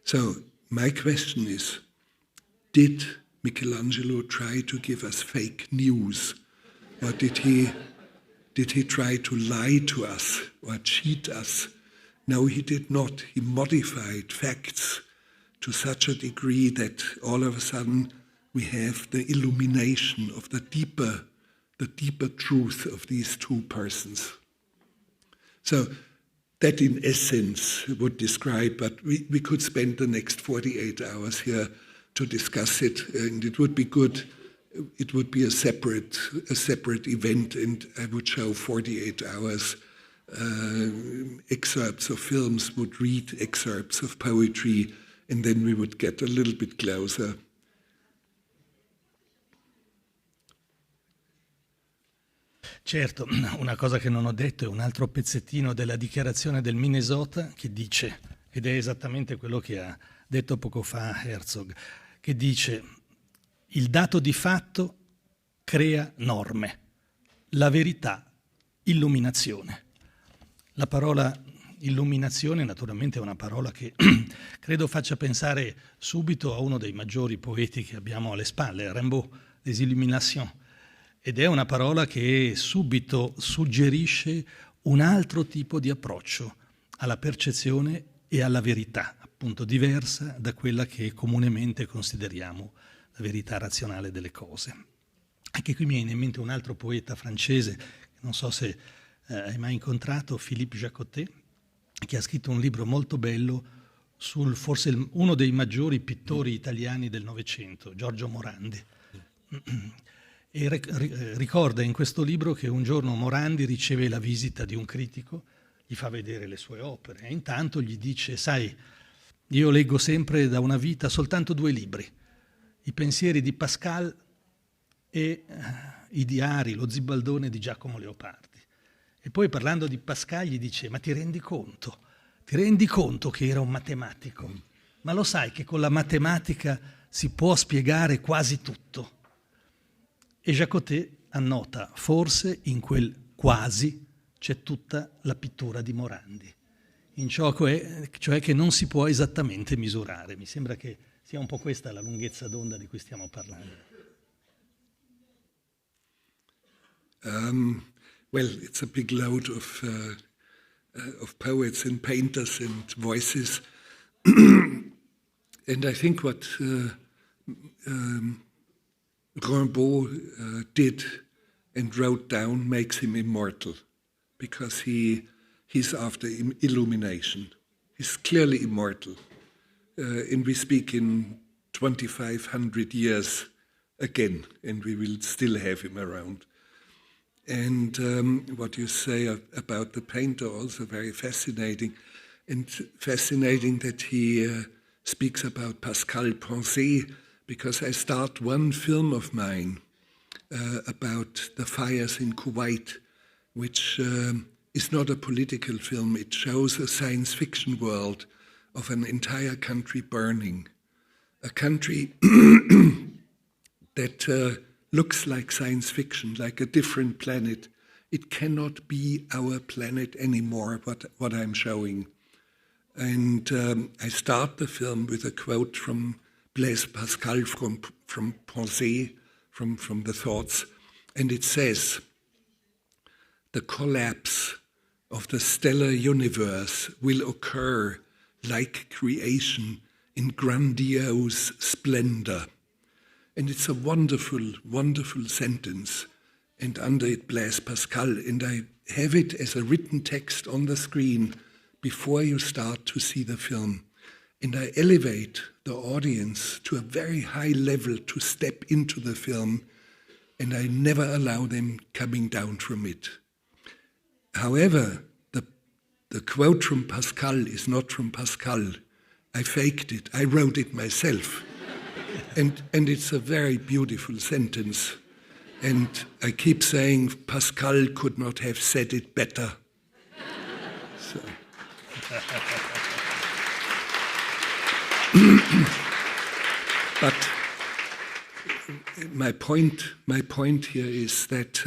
So my question is, did Michelangelo try to give us fake news? Or did he try to lie to us or cheat us? No, he did not. He modified facts to such a degree that all of a sudden we have the illumination of the deeper truth of these two persons. So that in essence would describe, but we could spend the next 48 hours here to discuss it, and it would be good. It would be a separate event, and I would show 48 hours excerpts of films, would read excerpts of poetry, and then we would get a little bit closer. Certo, una cosa che non ho detto è un altro pezzettino della dichiarazione del Minnesota che dice, ed è esattamente quello che ha detto poco fa Herzog, che dice: il dato di fatto crea norme, la verità illuminazione. La parola illuminazione naturalmente è una parola che credo faccia pensare subito a uno dei maggiori poeti che abbiamo alle spalle, Rimbaud, Les Illuminations, ed è una parola che subito suggerisce un altro tipo di approccio alla percezione e alla verità, appunto diversa da quella che comunemente consideriamo la verità razionale delle cose. Anche qui mi viene in mente un altro poeta francese, non so se hai mai incontrato, Philippe Jacotet, che ha scritto un libro molto bello sul forse uno dei maggiori pittori italiani del Novecento, Giorgio Morandi. E ricorda in questo libro che un giorno Morandi riceve la visita di un critico gli fa vedere le sue opere e intanto gli dice: sai, io leggo sempre da una vita soltanto 2 libri, i pensieri di Pascal e i diari, lo zibaldone di Giacomo Leopardi. E poi parlando di Pascal gli dice: ma ti rendi conto che era un matematico? Ma lo sai che con la matematica si può spiegare quasi tutto? E Jacotet annota: forse in quel quasi c'è tutta la pittura di Morandi, in ciò cioè che non si può esattamente misurare. Mi sembra che sia un po' questa la lunghezza d'onda di cui stiamo parlando. Well, it's a big load of poets and painters and voices. And I think what Rimbaud did and wrote down makes him immortal, because he's after illumination. He's clearly immortal. And we speak in 2,500 years again, and we will still have him around. And what you say about the painter, also very fascinating. And fascinating that he speaks about Pascal Pensée, because I start one film of mine about the fires in Kuwait, which is not a political film. It shows a science fiction world of an entire country burning. A country that looks like science fiction, like a different planet. It cannot be our planet anymore, what I'm showing. And I start the film with a quote from Blaise Pascal, from Pensée, from the thoughts. And it says, "The collapse of the stellar universe will occur like creation in grandiose splendor." And it's a wonderful, wonderful sentence. And under it, Blaise Pascal. And I have it as a written text on the screen before you start to see the film. And I elevate the audience to a very high level to step into the film, and I never allow them coming down from it. However, the quote from Pascal is not from Pascal. I faked it. I wrote it myself. And it's a very beautiful sentence. And I keep saying Pascal could not have said it better. So. But my point here is that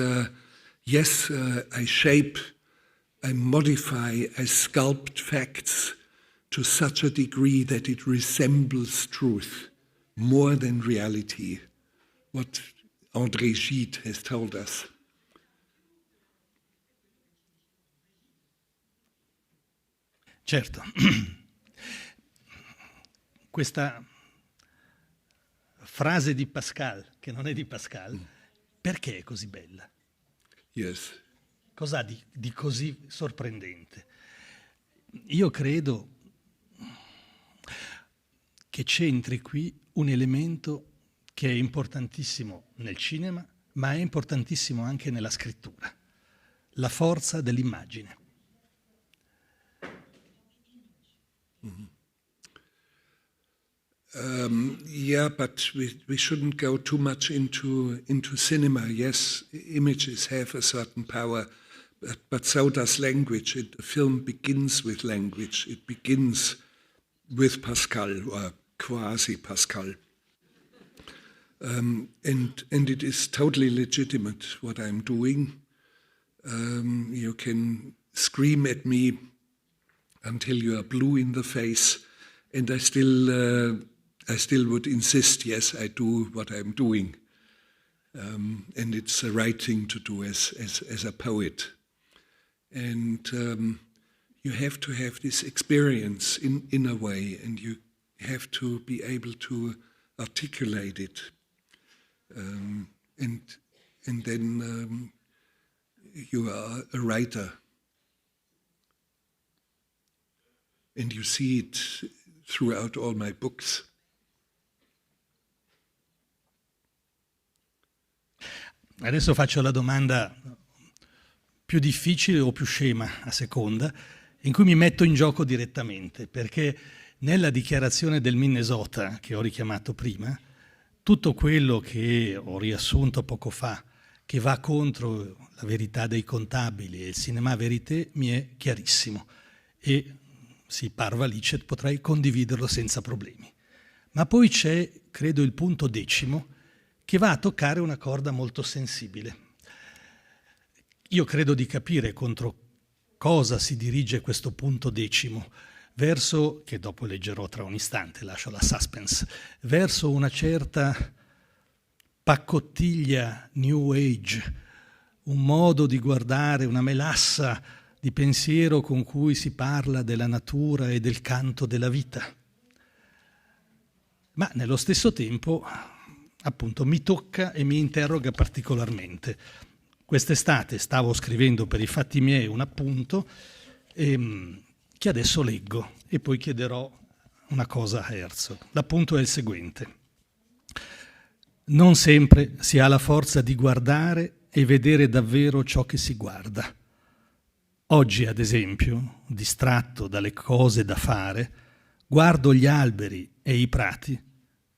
yes, I shape, I modify, I sculpt facts to such a degree that it resembles truth more than reality, what André Gide has told us. Certo, questa frase di Pascal, che non è di Pascal, perché è così bella? Yes. Cos'ha di così sorprendente? Io credo che c'entri qui un elemento che è importantissimo nel cinema, ma è importantissimo anche nella scrittura: la forza dell'immagine. Mm-hmm. Yeah, but we shouldn't go too much into cinema. Yes, images have a certain power, but so does language. A film begins with language. It begins with Pascal, or quasi-Pascal. And it is totally legitimate what I'm doing. You can scream at me until you are blue in the face, and I still would insist, yes, I do what I'm doing. And it's the right thing to do as a poet. And you have to have this experience in a way, and you have to be able to articulate it. And then you are a writer. And you see it throughout all my books. Adesso faccio la domanda più difficile o più scema, a seconda, in cui mi metto in gioco direttamente, perché nella dichiarazione del Minnesota, che ho richiamato prima, tutto quello che ho riassunto poco fa, che va contro la verità dei contabili e il cinema verité, mi è chiarissimo e sì, parva licet, potrei condividerlo senza problemi. Ma poi c'è, credo, il punto 10 che va a toccare una corda molto sensibile. Io credo di capire contro cosa si dirige questo punto 10, verso, che dopo leggerò tra un istante, lascio la suspense, verso una certa paccottiglia New Age, un modo di guardare, una melassa di pensiero con cui si parla della natura e del canto della vita. Ma nello stesso tempo, appunto, mi tocca e mi interroga particolarmente. Quest'estate stavo scrivendo per i fatti miei un appunto che adesso leggo e poi chiederò una cosa a Herzog. L'appunto è il seguente. Non sempre si ha la forza di guardare e vedere davvero ciò che si guarda. Oggi, ad esempio, distratto dalle cose da fare, guardo gli alberi e i prati,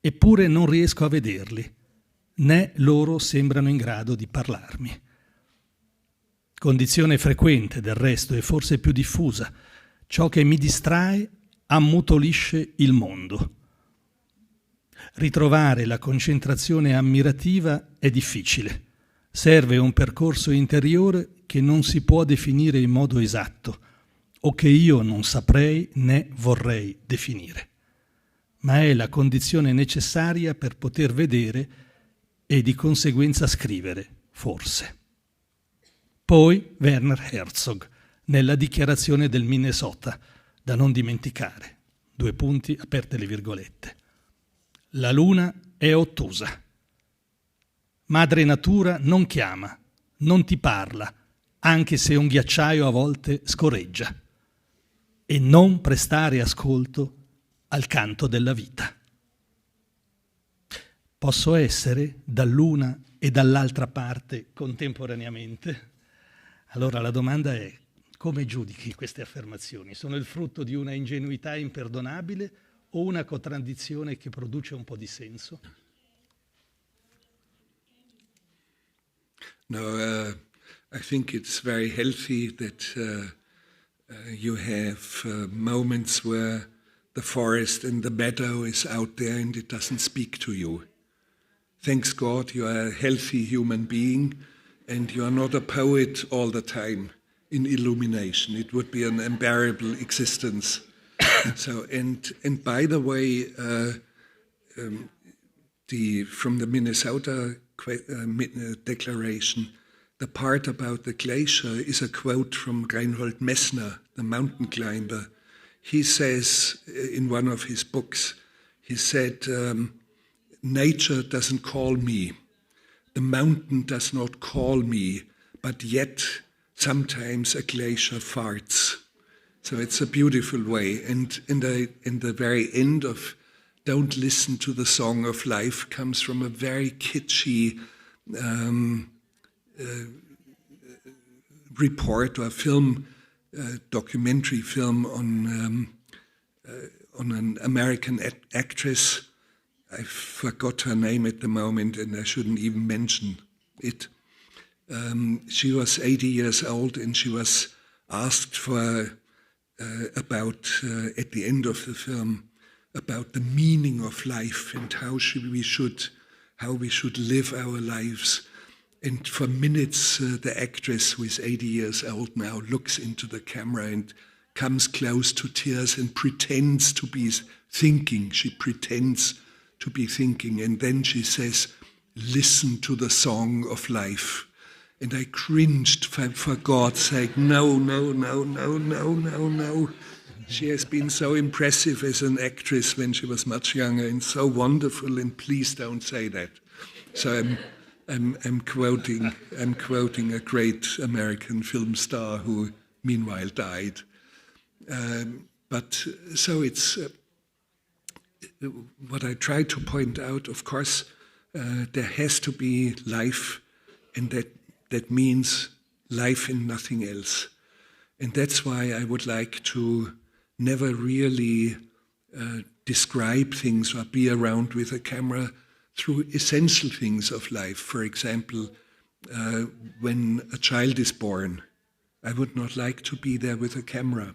eppure non riesco a vederli, né loro sembrano in grado di parlarmi. Condizione frequente, del resto, e forse più diffusa. Ciò che mi distrae ammutolisce il mondo. Ritrovare la concentrazione ammirativa è difficile. Serve un percorso interiore che non si può definire in modo esatto o che io non saprei né vorrei definire. Ma è la condizione necessaria per poter vedere e di conseguenza scrivere, forse. Poi Werner Herzog, nella dichiarazione del Minnesota, da non dimenticare, 2 punti, aperte le virgolette. La luna è ottusa. Madre natura non chiama, non ti parla, anche se un ghiacciaio a volte scorreggia. E non prestare ascolto al canto della vita. Posso essere dall'una e dall'altra parte contemporaneamente? Allora la domanda è: come giudichi queste affermazioni? Sono il frutto di una ingenuità imperdonabile o una contraddizione che produce un po' di senso? No, I think it's very healthy that you have moments where the forest and the meadow is out there and it doesn't speak to you. Thanks God you are a healthy human being and you are not a poet all the time in illumination. It would be an unbearable existence. So, and by the way, from the Minnesota declaration, the part about the glacier is a quote from Reinhold Messner, the mountain climber. He says in one of his books, he said, nature doesn't call me, the mountain does not call me, but yet sometimes a glacier farts. So it's a beautiful way. And in the very end of Don't Listen to the Song of Life comes from a very kitschy report or film, documentary film on an American actress. I forgot her name at the moment and I shouldn't even mention it. She was 80 years old and she was asked for about, at the end of the film, about the meaning of life and how we should live our lives. And for minutes, the actress, who is 80 years old now, looks into the camera and comes close to tears and pretends to be thinking. She pretends to be thinking. And then she says, "Listen to the song of life." And I cringed, for God's sake. No. She has been so impressive as an actress when she was much younger and so wonderful, and please don't say that. So I'm quoting a great American film star who meanwhile died. But so it's what I try to point out, of course, there has to be life, and that means life and nothing else. And that's why I would like to never really describe things or be around with a camera through essential things of life. For example, when a child is born, I would not like to be there with a camera.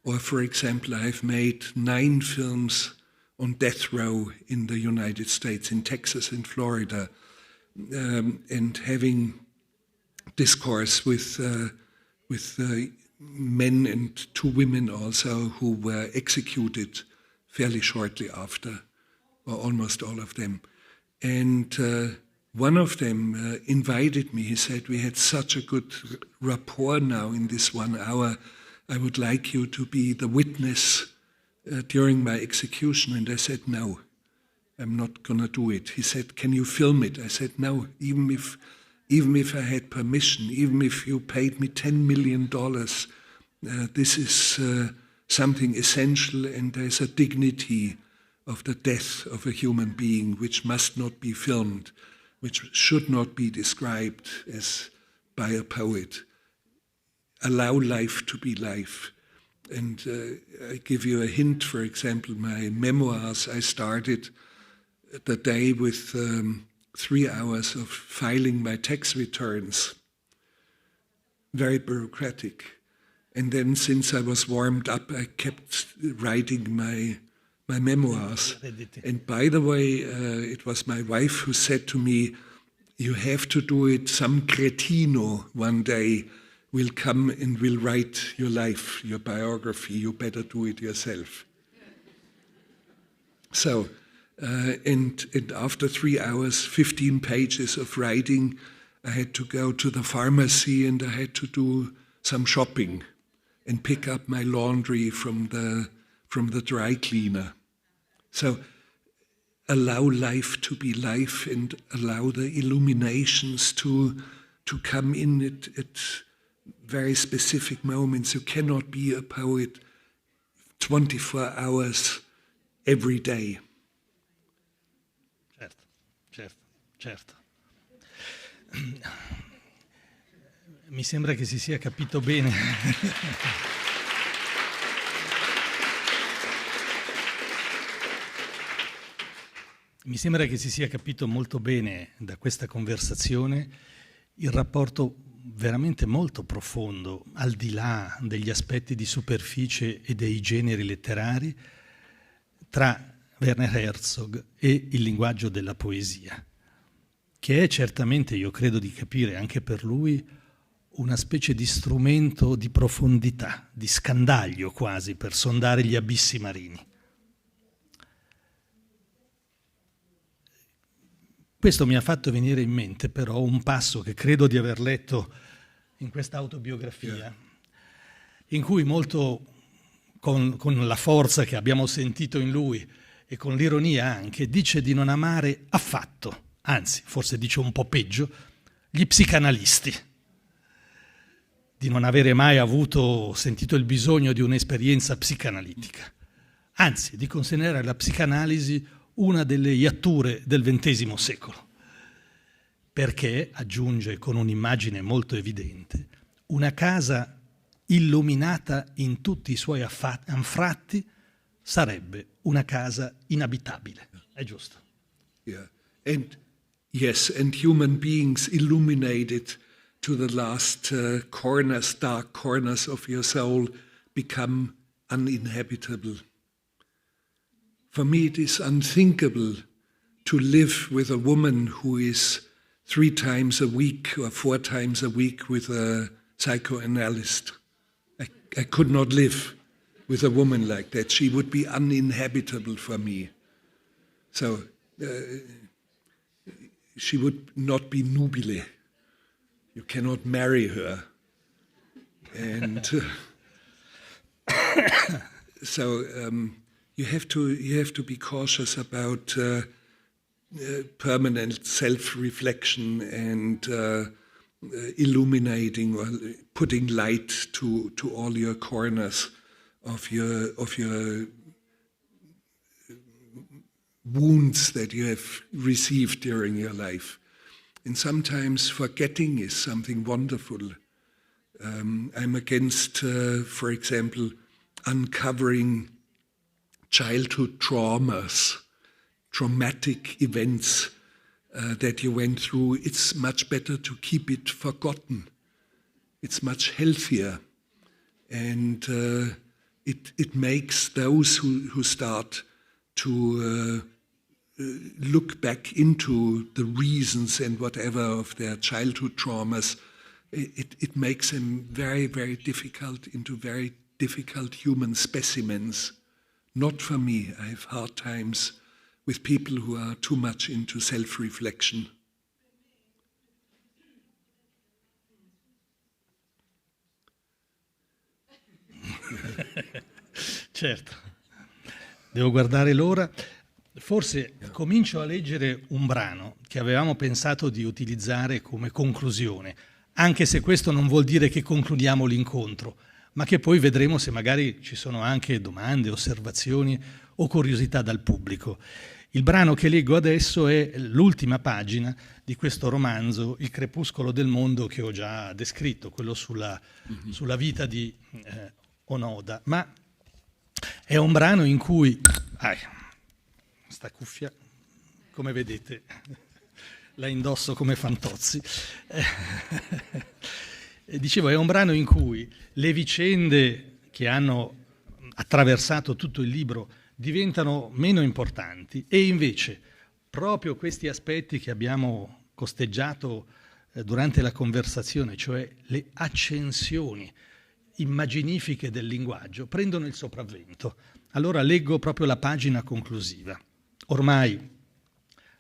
Or, for example, I've made 9 films on death row in the United States, in Texas and Florida, and having discourse with men and 2 women also who were executed fairly shortly after, or almost all of them. And one of them invited me. He said, we had such a good rapport now in this 1 hour. I would like you to be the witness during my execution. And I said, no, I'm not going to do it. He said, can you film it? I said, no, even if I had permission, even if you paid me $10 million, this is something essential, and there's a dignity of the death of a human being which must not be filmed, which should not be described as by a poet. Allow life to be life. And I give you a hint, for example, my memoirs, I started the day with 3 hours of filing my tax returns. Very bureaucratic. And then since I was warmed up, I kept writing my memoirs. And by the way, it was my wife who said to me, you have to do it. Some cretino one day will come and will write your life, your biography. You better do it yourself. So, and after 3 hours, 15 pages of writing, I had to go to the pharmacy and I had to do some shopping and pick up my laundry from the dry cleaner. So allow life to be life and allow the illuminations to come in at very specific moments. You cannot be a poet 24 hours every day. Certo. Mi sembra che si sia capito bene. Mi sembra che si sia capito molto bene da questa conversazione il rapporto veramente molto profondo, al di là degli aspetti di superficie e dei generi letterari, tra Werner Herzog e il linguaggio della poesia, che è certamente, io credo di capire anche per lui, una specie di strumento di profondità, di scandaglio quasi, per sondare gli abissi marini. Questo mi ha fatto venire in mente però un passo che credo di aver letto in questa autobiografia, in cui molto con la forza che abbiamo sentito in lui e con l'ironia anche, dice di non amare affatto, anzi, forse dice un po' peggio, gli psicanalisti, di non avere mai sentito il bisogno di un'esperienza psicanalitica, anzi, di considerare la psicanalisi una delle iatture del XX secolo, perché, aggiunge con un'immagine molto evidente, una casa illuminata in tutti i suoi anfratti sarebbe una casa inabitabile. È giusto? Yeah. And yes, and human beings illuminated to the last dark corners of your soul become uninhabitable. For me, it is unthinkable to live with a woman who is 3 times a week or 4 times a week with a psychoanalyst. I could not live with a woman like that. She would be uninhabitable for me. So she would not be nubile. You cannot marry her. And so you have to be cautious about permanent self-reflection and illuminating or putting light to all your corners of your wounds that you have received during your life. And sometimes forgetting is something wonderful. I'm against, for example, uncovering childhood traumas, traumatic events that you went through. It's much better to keep it forgotten. It's much healthier. And it makes those who start to look back into the reasons and whatever of their childhood traumas, it makes them very, very difficult into very difficult human specimens. Not for me. I have hard times with people who are too much into self-reflection. Certo, devo guardare l'ora. Forse comincio a leggere un brano che avevamo pensato di utilizzare come conclusione, anche se questo non vuol dire che concludiamo l'incontro, ma che poi vedremo se magari ci sono anche domande, osservazioni o curiosità dal pubblico. Il brano che leggo adesso è l'ultima pagina di questo romanzo, Il crepuscolo del mondo, che ho già descritto, quello sulla vita di Onoda, ma è un brano in cui... sta cuffia, come vedete, la indosso come Fantozzi. Dicevo, è un brano in cui le vicende che hanno attraversato tutto il libro diventano meno importanti e invece proprio questi aspetti che abbiamo costeggiato durante la conversazione, cioè le accensioni immaginifiche del linguaggio, prendono il sopravvento. Allora leggo proprio la pagina conclusiva. Ormai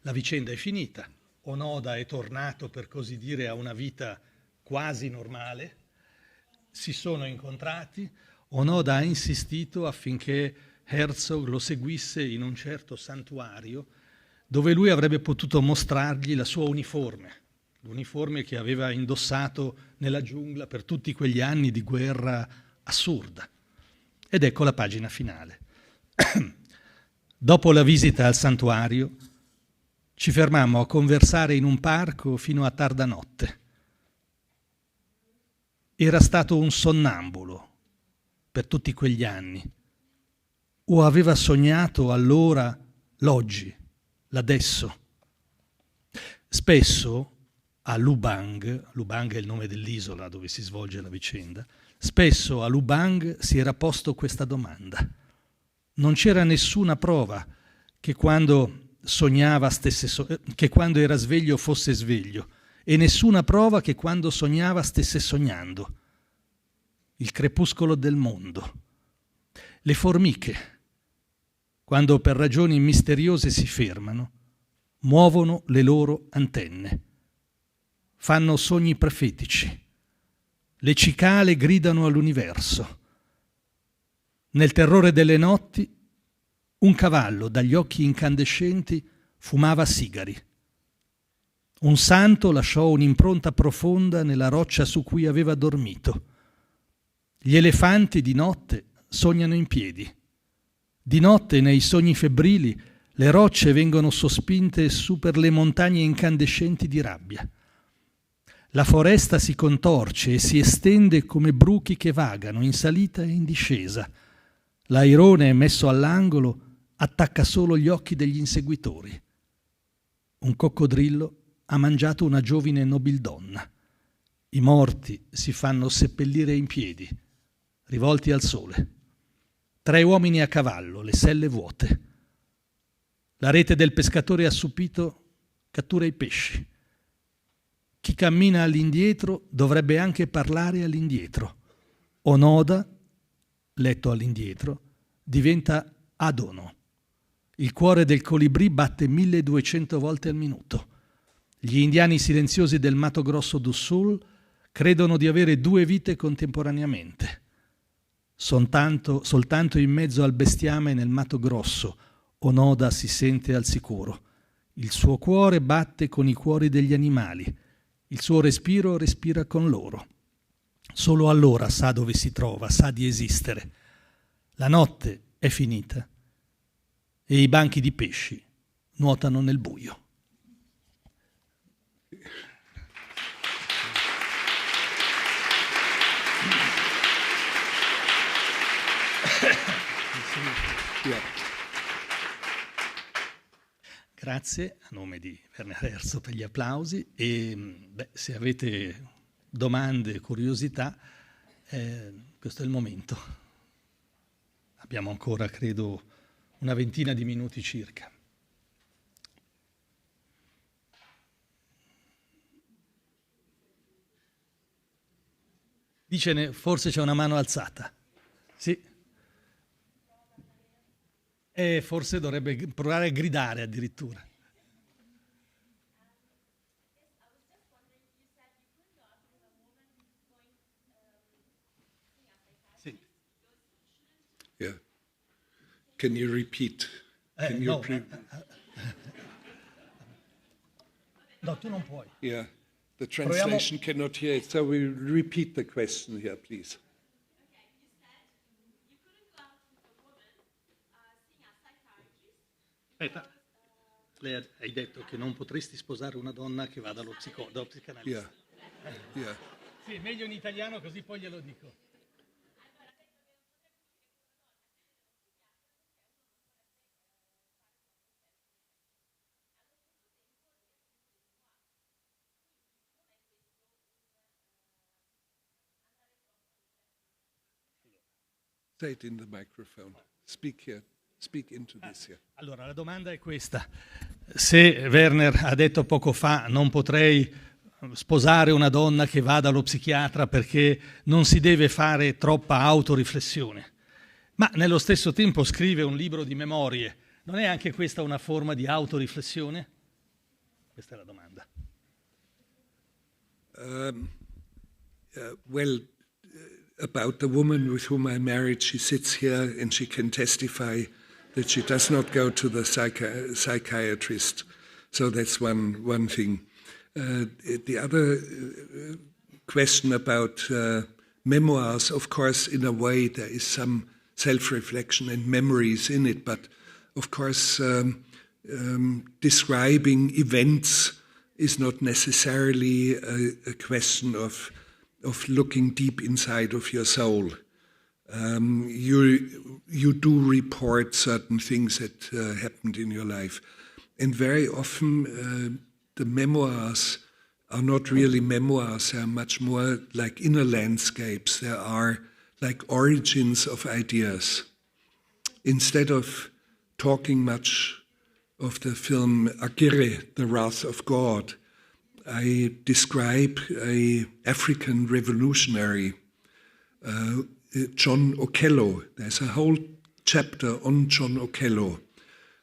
la vicenda è finita, Onoda è tornato, per così dire, a una vita quasi normale, si sono incontrati, Onoda ha insistito affinché Herzog lo seguisse in un certo santuario dove lui avrebbe potuto mostrargli la sua uniforme, l'uniforme che aveva indossato nella giungla per tutti quegli anni di guerra assurda. Ed ecco la pagina finale. Dopo la visita al santuario, ci fermammo a conversare in un parco fino a tarda notte. Era stato un sonnambulo per tutti quegli anni, o aveva sognato allora l'oggi, l'adesso. Spesso a Lubang è il nome dell'isola dove si svolge la vicenda, spesso a Lubang si era posto questa domanda. Non c'era nessuna prova che quando sognava che quando era sveglio fosse sveglio, e nessuna prova che quando sognava stesse sognando. Il crepuscolo del mondo. Le formiche, quando per ragioni misteriose si fermano, muovono le loro antenne. Fanno sogni profetici. Le cicale gridano all'universo. Nel terrore delle notti, un cavallo dagli occhi incandescenti fumava sigari. Un santo lasciò un'impronta profonda nella roccia su cui aveva dormito. Gli elefanti di notte sognano in piedi. Di notte, nei sogni febbrili, le rocce vengono sospinte su per le montagne incandescenti di rabbia. La foresta si contorce e si estende come bruchi che vagano in salita e in discesa. L'airone messo all'angolo attacca solo gli occhi degli inseguitori. Un coccodrillo ha mangiato una giovine nobildonna. I morti si fanno seppellire in piedi, rivolti al sole. 3 uomini a cavallo, le selle vuote. La rete del pescatore assopito cattura i pesci. Chi cammina all'indietro dovrebbe anche parlare all'indietro. Onoda, letto all'indietro, diventa adono. Il cuore del colibrì batte 1200 volte al minuto. Gli indiani silenziosi del Mato Grosso do Sul credono di avere 2 vite contemporaneamente. Soltanto in mezzo al bestiame nel Mato Grosso Onoda si sente al sicuro. Il suo cuore batte con i cuori degli animali. Il suo respiro respira con loro. Solo allora sa dove si trova, sa di esistere. La notte è finita e i banchi di pesci nuotano nel buio. Yeah. Grazie a nome di Werner Herzog per gli applausi e se avete domande, curiosità, questo è il momento. Abbiamo ancora, credo, una ventina di minuti circa. Dice, forse c'è una mano alzata. Sì. E forse dovrebbe provare a gridare addirittura. Sì. Yeah. Can you repeat? Can you no, tu non puoi. Yeah. The translation cannot hear it, so we repeat the question here, please. Aspetta, lei hai detto che non potresti sposare una donna che vada dallo psicanalista. Yeah. Yeah. Sì, meglio in italiano così poi glielo dico. Say it in the microphone. Speak here. Speak into this here. Allora, la domanda è questa. Se Werner ha detto poco fa non potrei sposare una donna che va dallo psichiatra perché non si deve fare troppa autoriflessione, ma nello stesso tempo scrive un libro di memorie, non è anche questa una forma di autoriflessione? Questa è la domanda. About the woman with whom I married, she sits here and she can testify that she does not go to the psychiatrist. So that's one thing. The other question about memoirs, of course, in a way there is some self-reflection and memories in it, but of course describing events is not necessarily a question of looking deep inside of your soul. You do report certain things that happened in your life. And very often the memoirs are not really memoirs, they are much more like inner landscapes. There are like origins of ideas. Instead of talking much of the film Aguirre, The Wrath of God, I describe an African revolutionary, John Okello. There's a whole chapter on John Okello,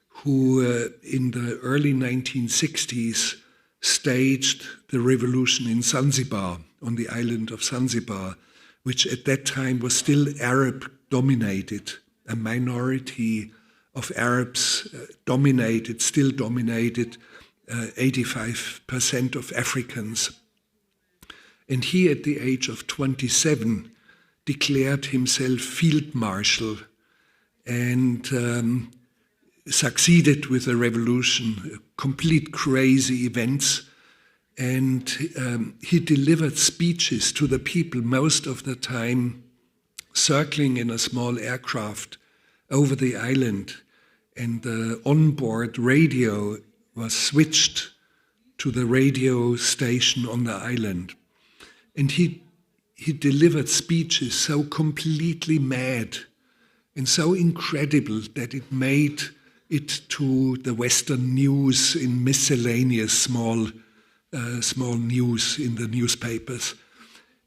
who in the early 1960s staged the revolution in Zanzibar, on the island of Zanzibar, which at that time was still Arab-dominated. A minority of Arabs still dominated 85% of Africans. And he, at the age of 27, declared himself field marshal and succeeded with the revolution, complete crazy events. And he delivered speeches to the people, most of the time circling in a small aircraft over the island. And the onboard radio was switched to the radio station on the island. And he delivered speeches so completely mad and so incredible that it made it to the Western news in miscellaneous small news in the newspapers.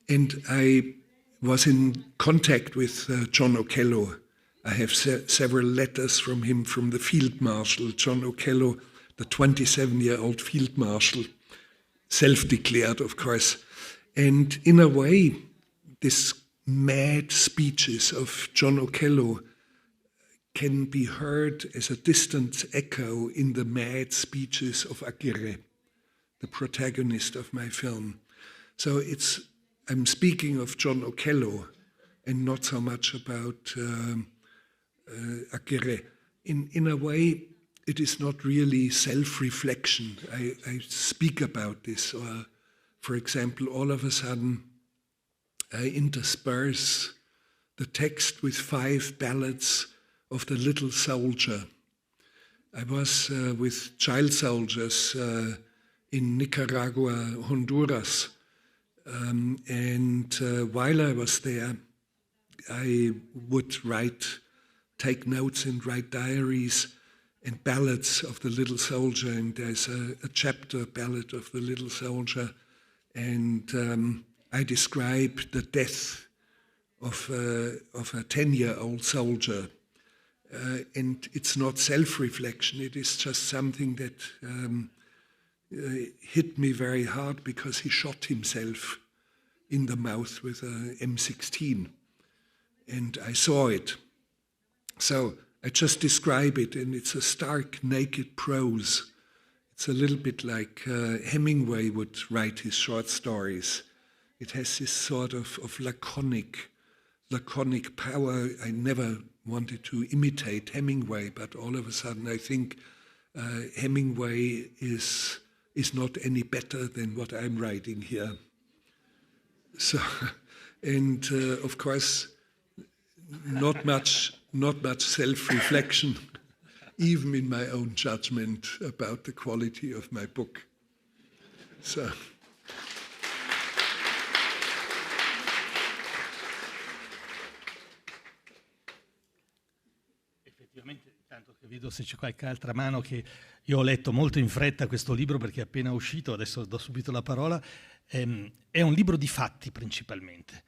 And I was in contact with John Okello. I have several letters from him, from the Field Marshal, John Okello, the 27-year-old Field Marshal, self-declared, of course. And in a way, these mad speeches of John Okello can be heard as a distant echo in the mad speeches of Aguirre, the protagonist of my film. So I'm speaking of John Okello and not so much about Aguirre. In a way, it is not really self-reflection. I speak about this, or, for example, all of a sudden I intersperse the text with 5 ballads of the little soldier. I was with child soldiers in Nicaragua, Honduras, and while I was there, I would take notes and write diaries and ballads of the little soldier, and there's a chapter ballad of the little soldier, and I describe the death of a 10-year-old soldier. And it's not self-reflection, it is just something that hit me very hard because he shot himself in the mouth with a M16. And I saw it. So I just describe it, and it's a stark, naked prose. It's a little bit like Hemingway would write his short stories. It has this sort of laconic power. I never wanted to imitate Hemingway, but all of a sudden I think Hemingway is not any better than what I'm writing here. So, and of course, not much self-reflection, even in my own judgment about the quality of my book. So. Effettivamente, tanto che vedo se c'è qualche altra mano, che io ho letto molto in fretta questo libro perché è appena uscito, adesso do subito la parola, è un libro di fatti principalmente,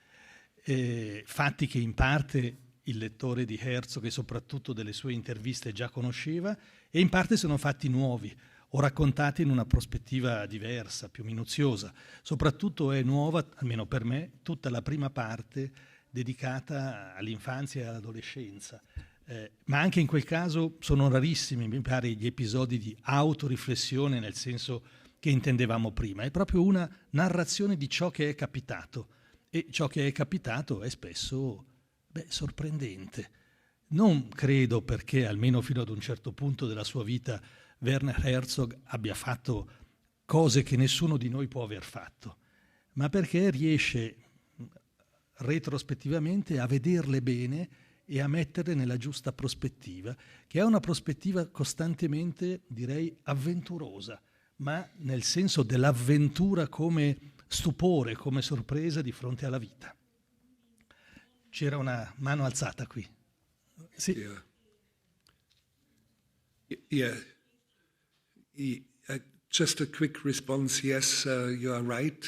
fatti che in parte il lettore di Herzog e soprattutto delle sue interviste già conosceva, e in parte sono fatti nuovi o raccontati in una prospettiva diversa, più minuziosa. Soprattutto è nuova, almeno per me, tutta la prima parte dedicata all'infanzia e all'adolescenza. Ma anche in quel caso sono rarissimi, mi pare, gli episodi di autoriflessione nel senso che intendevamo prima. È proprio una narrazione di ciò che è capitato, e ciò che è capitato è spesso sorprendente. Non credo perché, almeno fino ad un certo punto della sua vita, Werner Herzog abbia fatto cose che nessuno di noi può aver fatto, ma perché riesce retrospettivamente a vederle bene e a metterle nella giusta prospettiva, che è una prospettiva costantemente, direi, avventurosa, ma nel senso dell'avventura come stupore, come sorpresa di fronte alla vita. C'era una mano alzata qui. Sì. Just a quick response. Yes, you are right.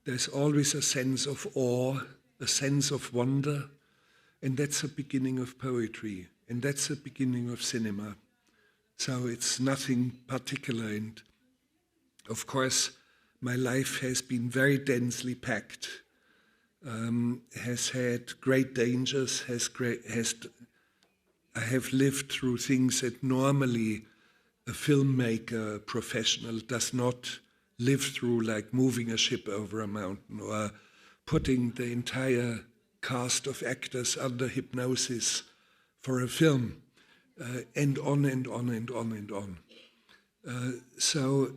There's always a sense of awe, a sense of wonder. And that's the beginning of poetry, and that's the beginning of cinema. So it's nothing particular. And of course, my life has been very densely packed, has had great dangers, I have lived through things that normally a filmmaker, professional, does not live through, like moving a ship over a mountain or putting the entire cast of actors under hypnosis for a film, and on and on and on and on. So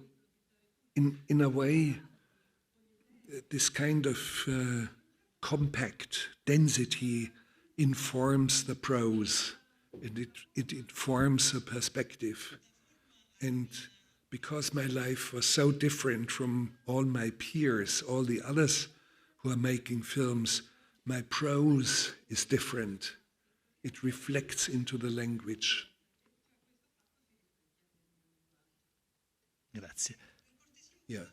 in a way, this kind of compact density informs the prose, and it forms a perspective. And because my life was so different from all my peers, all the others who are making films, my prose is different. It reflects into the language. Grazie. Yeah.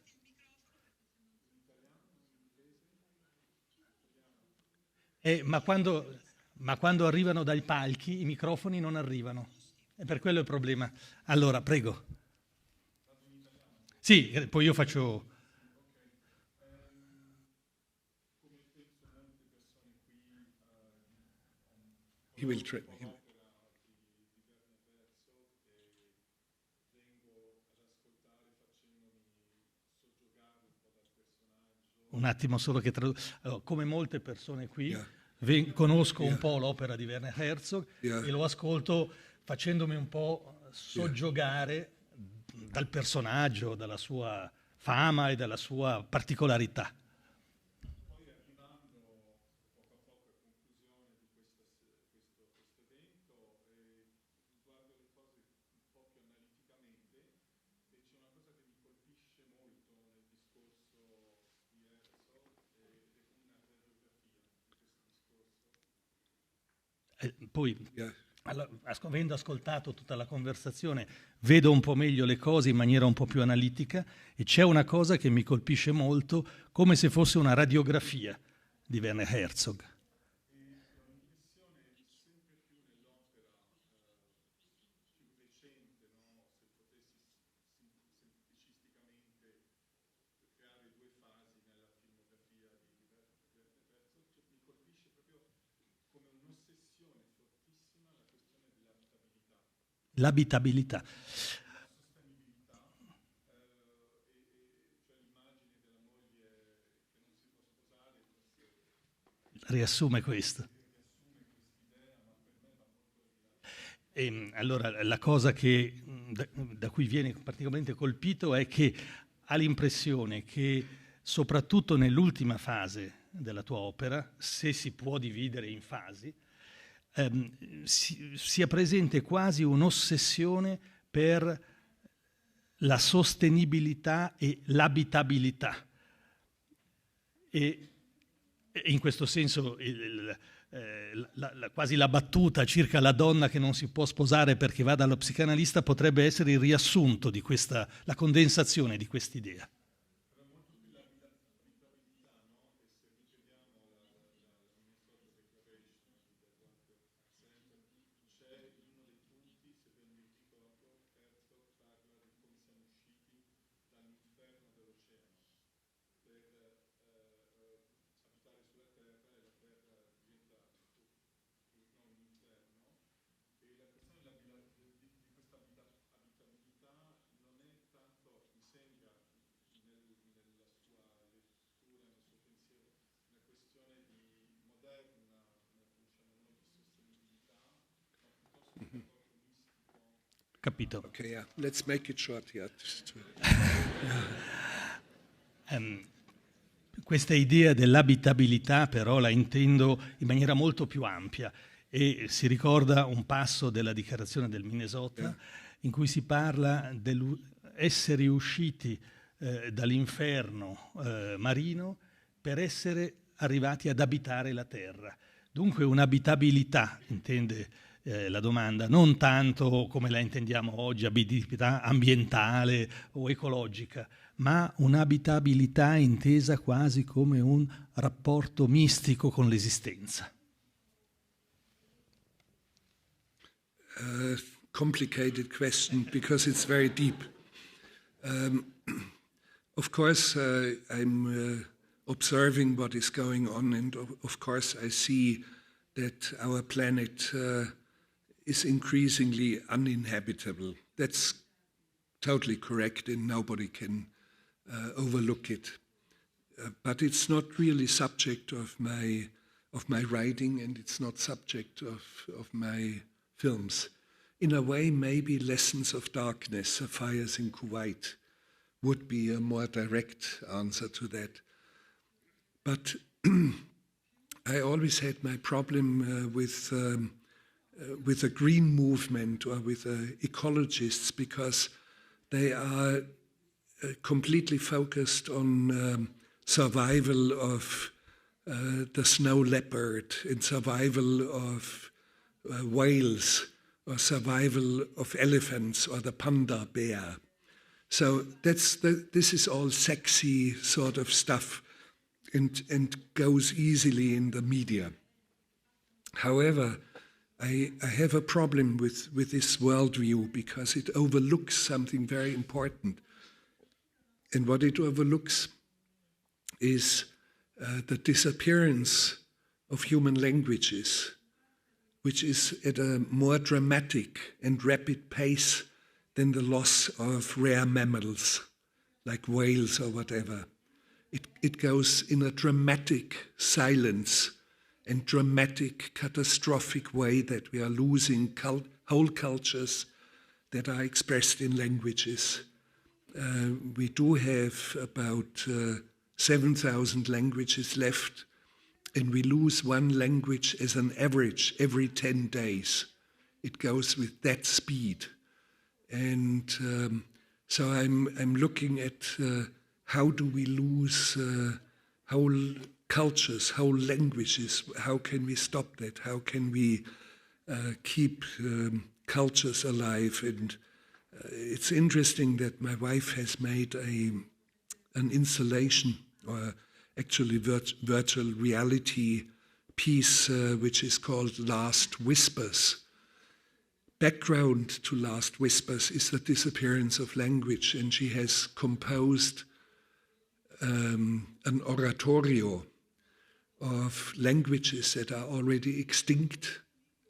Ma quando arrivano dai palchi i microfoni non arrivano. E per quello è il problema. Allora, prego. Sì, poi io faccio... He will Un attimo solo che allora, come molte persone qui, conosco un po' l'opera di Werner Herzog e lo ascolto facendomi un po' soggiogare dal personaggio, dalla sua fama e dalla sua particolarità. Poi, Yeah. avendo ascoltato tutta la conversazione, vedo un po' meglio le cose in maniera un po' più analitica e c'è una cosa che mi colpisce molto, come se fosse una radiografia di Werner Herzog. L'abitabilità. Riassume questo. E allora la cosa che, da cui viene particolarmente colpito è che ha l'impressione che soprattutto nell'ultima fase della tua opera, se si può dividere in fasi, sia presente quasi un'ossessione per la sostenibilità e l'abitabilità. E in questo senso quasi la battuta circa la donna che non si può sposare perché va dallo psicanalista potrebbe essere il riassunto di questa, la condensazione di quest'idea. Capito? Okay, yeah. Let's make it short, yeah. Questa idea dell'abitabilità però la intendo in maniera molto più ampia e si ricorda un passo della dichiarazione del Minnesota in cui si parla dell'essere usciti dall'inferno marino per essere arrivati ad abitare la terra. Dunque un'abitabilità, intende la domanda, non tanto come la intendiamo oggi, abitabilità ambientale o ecologica, ma un'abitabilità intesa quasi come un rapporto mistico con l'esistenza. Complicated question because it's very deep. Of course, I'm observing what is going on, and of course I see that our planet is increasingly uninhabitable. That's totally correct, and nobody can overlook it. But it's not really subject of my writing, and it's not subject of my films. In a way, maybe Lessons of Darkness, Fires in Kuwait, would be a more direct answer to that. But I always had my problem with the green movement or with ecologists because they are completely focused on survival of the snow leopard and survival of whales or survival of elephants or the panda bear. So this is all sexy sort of stuff and goes easily in the media. However, I have a problem with this worldview because it overlooks something very important. And what it overlooks is the disappearance of human languages, which is at a more dramatic and rapid pace than the loss of rare mammals, like whales or whatever. It goes in a dramatic silence and dramatic, catastrophic way that we are losing whole cultures that are expressed in languages. We do have about 7,000 languages left, and we lose one language as an average every 10 days. It goes with that speed. And so I'm looking at how do we lose whole cultures, whole languages? How can we stop that? How can we keep cultures alive. And it's interesting that my wife has made an installation, or actually virtual reality piece, which is called Last Whispers. Background to Last Whispers is the disappearance of language, and she has composed an oratorio of languages that are already extinct,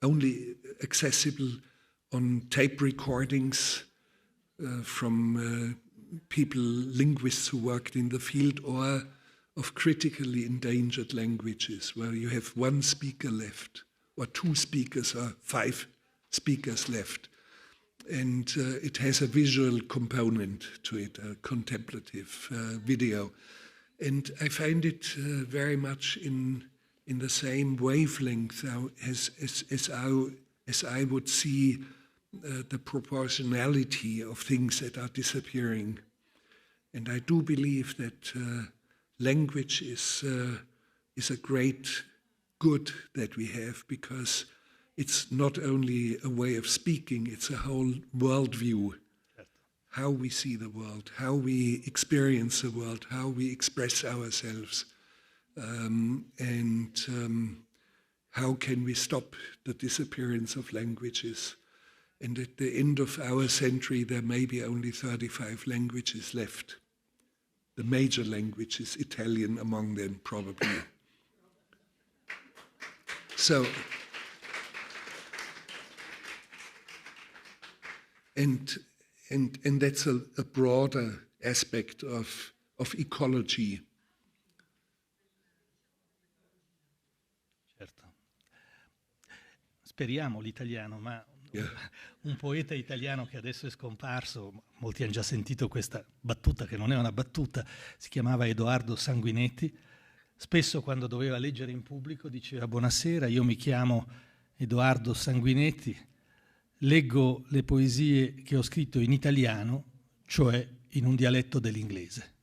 only accessible on tape recordings from people, linguists who worked in the field, or of critically endangered languages, where you have one speaker left, or two speakers, or five speakers left. And it has a visual component to it, a contemplative video. And I find it very much in the same wavelength as I would see the proportionality of things that are disappearing. And I do believe that language is a great good that we have, because it's not only a way of speaking, it's a whole worldview. How we see the world, how we experience the world, how we express ourselves, and how can we stop the disappearance of languages. And at the end of our century, there may be only 35 languages left. The major languages, Italian among them, probably. So, and that's a broader aspect of ecology. Certo. Speriamo l'italiano, ma un poeta italiano che adesso è scomparso, molti hanno già sentito questa battuta, che non è una battuta, si chiamava Edoardo Sanguinetti. Spesso quando doveva leggere in pubblico diceva: buonasera, io mi chiamo Edoardo Sanguinetti, leggo le poesie che ho scritto in italiano, cioè in un dialetto dell'inglese.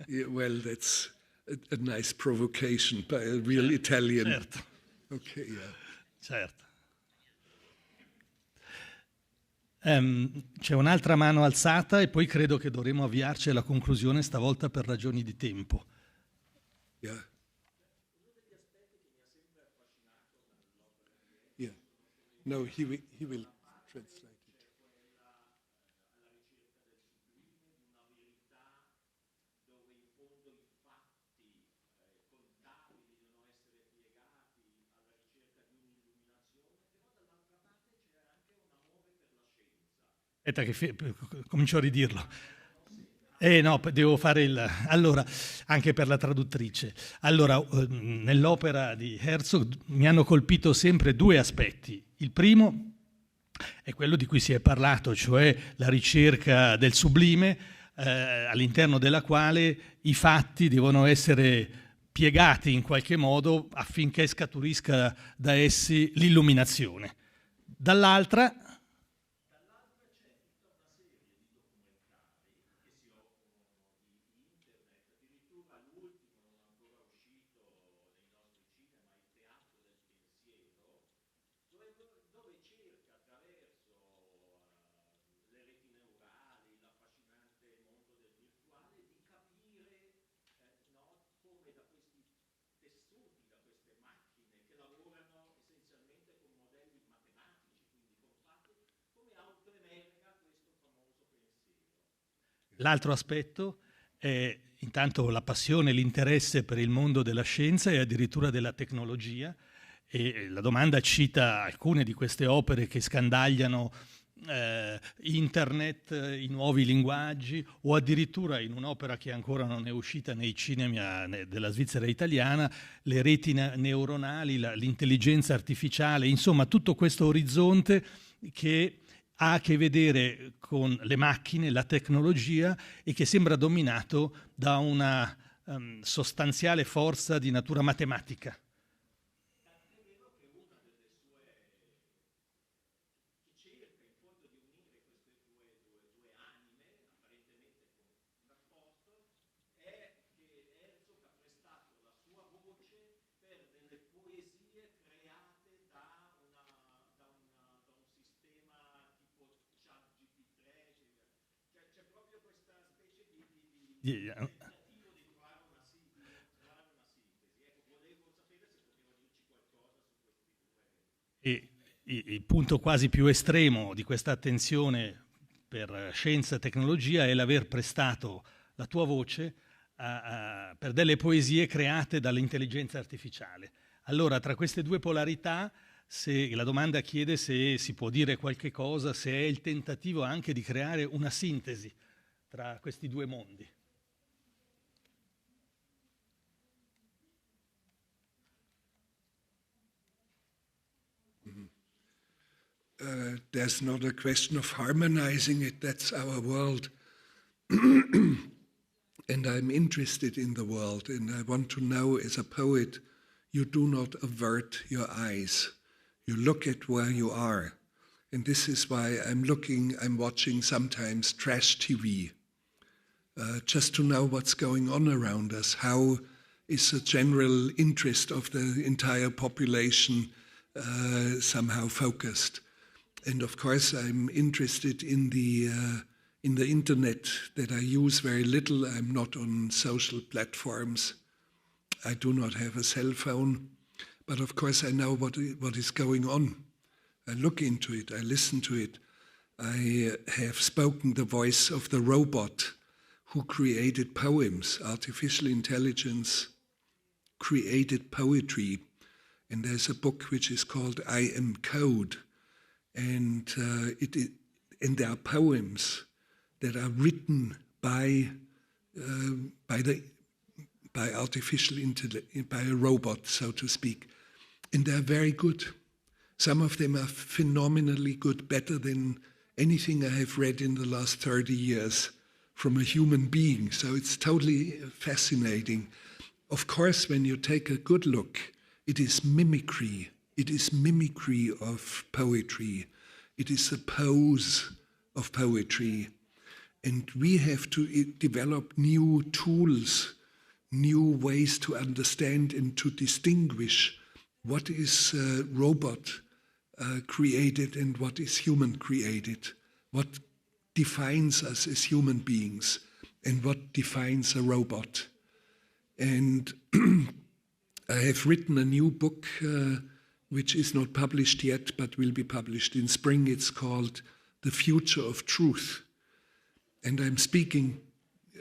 Yeah, well, that's a nice provocation by a real Italian. Certo. Okay, yeah. Certo. C'è un'altra mano alzata e poi credo che dovremo avviarci alla conclusione, stavolta per ragioni di tempo. Yeah. Yeah. No, he will translate it. Aspetta che comincio a ridirlo. No, devo fare Allora, anche per la traduttrice. Allora, nell'opera di Herzog mi hanno colpito sempre due aspetti. Il primo è quello di cui si è parlato, cioè la ricerca del sublime, all'interno della quale i fatti devono essere piegati in qualche modo affinché scaturisca da essi l'illuminazione. Dall'altra l'altro aspetto è intanto la passione e l'interesse per il mondo della scienza e addirittura della tecnologia, e la domanda cita alcune di queste opere che scandagliano internet, i nuovi linguaggi, o addirittura in un'opera che ancora non è uscita nei cinema della Svizzera italiana, le reti neuronali, l'intelligenza artificiale, insomma tutto questo orizzonte che ha a che vedere con le macchine, la tecnologia, e che sembra dominato da una sostanziale forza di natura matematica. Yeah. E il punto quasi più estremo di questa attenzione per scienza e tecnologia è l'aver prestato la tua voce per delle poesie create dall'intelligenza artificiale. Allora, tra queste due polarità, la domanda chiede se si può dire qualche cosa, se è il tentativo anche di creare una sintesi tra questi due mondi. There's not a question of harmonizing it, that's our world. And I'm interested in the world, and I want to know, as a poet, you do not avert your eyes. You look at where you are. And this is why I'm watching sometimes trash TV, just to know what's going on around us. How is the general interest of the entire population somehow focused? And of course, I'm interested in the internet that I use very little. I'm not on social platforms. I do not have a cell phone. But of course, I know what is going on. I look into it. I listen to it. I have spoken the voice of the robot who created poems. Artificial intelligence created poetry. And there's a book which is called I Am Code. And there are poems that are written by artificial intelligence, by a robot, so to speak, and they're very good. Some of them are phenomenally good, better than anything I have read in the last 30 years from a human being. So it's totally fascinating. Of course, when you take a good look, it is mimicry. It is mimicry of poetry. It is a pose of poetry. And we have to develop new tools, new ways to understand and to distinguish what is robot created and what is human created, what defines us as human beings and what defines a robot. And I have written a new book which is not published yet, but will be published in spring. It's called The Future of Truth. And I'm speaking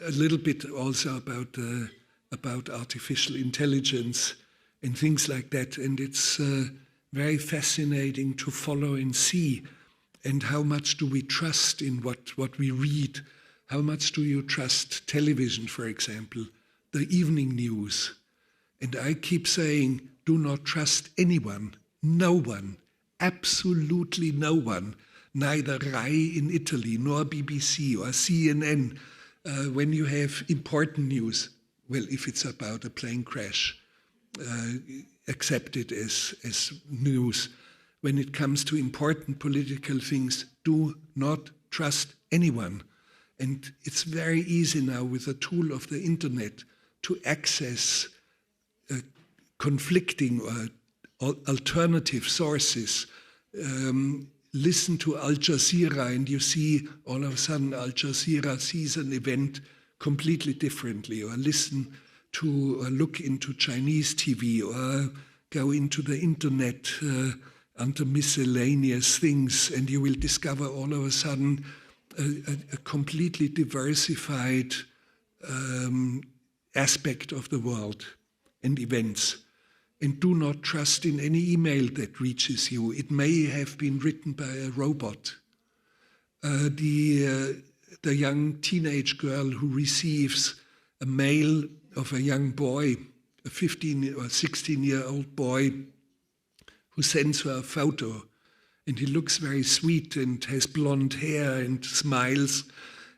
a little bit also about artificial intelligence and things like that. And it's very fascinating to follow and see. And how much do we trust in what we read? How much do you trust television, for example, the evening news? And I keep saying, do not trust anyone, no one, absolutely no one, neither Rai in Italy, nor BBC or CNN, when you have important news. Well, if it's about a plane crash, accept it as news. When it comes to important political things, do not trust anyone. And it's very easy now with the tool of the internet to access conflicting or alternative sources. Listen to Al Jazeera and you see all of a sudden Al Jazeera sees an event completely differently, or look into Chinese TV, or go into the internet under miscellaneous things, and you will discover all of a sudden a completely diversified aspect of the world and events. And do not trust in any email that reaches you. It may have been written by a robot. The young teenage girl who receives a mail of a young boy, a 15 or 16-year-old boy, who sends her a photo, and he looks very sweet and has blonde hair and smiles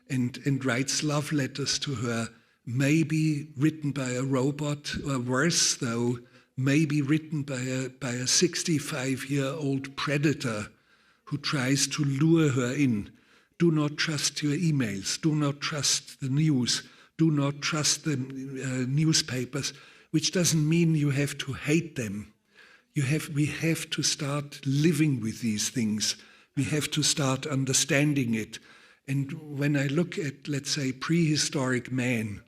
and writes love letters to her, maybe written by a robot, or worse though, maybe written by a 65-year-old predator who tries to lure her in. Do not trust your emails. Do not trust the news. Do not trust the newspapers, which doesn't mean you have to hate them. We have to start living with these things. We have to start understanding it. And when I look at, let's say, prehistoric man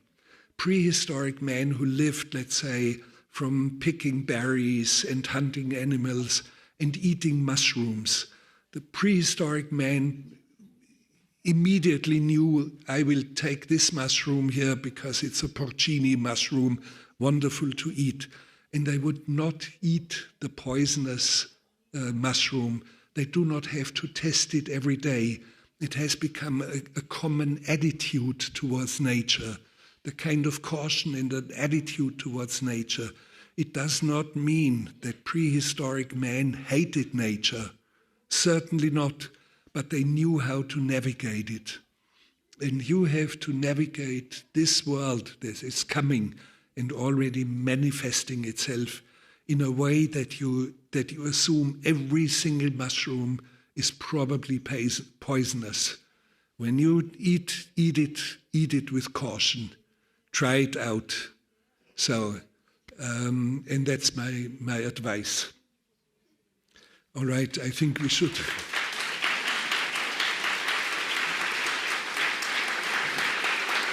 who lived, let's say, from picking berries and hunting animals and eating mushrooms, the prehistoric man immediately knew, I will take this mushroom here because it's a porcini mushroom, wonderful to eat. And they would not eat the poisonous mushroom. They do not have to test it every day. It has become a common attitude towards nature, the kind of caution and an attitude towards nature. It does not mean that prehistoric man hated nature. Certainly not, but they knew how to navigate it. And you have to navigate this world that is coming and already manifesting itself in a way that you assume every single mushroom is probably poisonous. When you eat it with caution. Try it out. So, and that's my advice. All right, I think we should.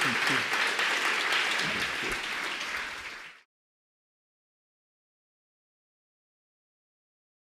Thank you.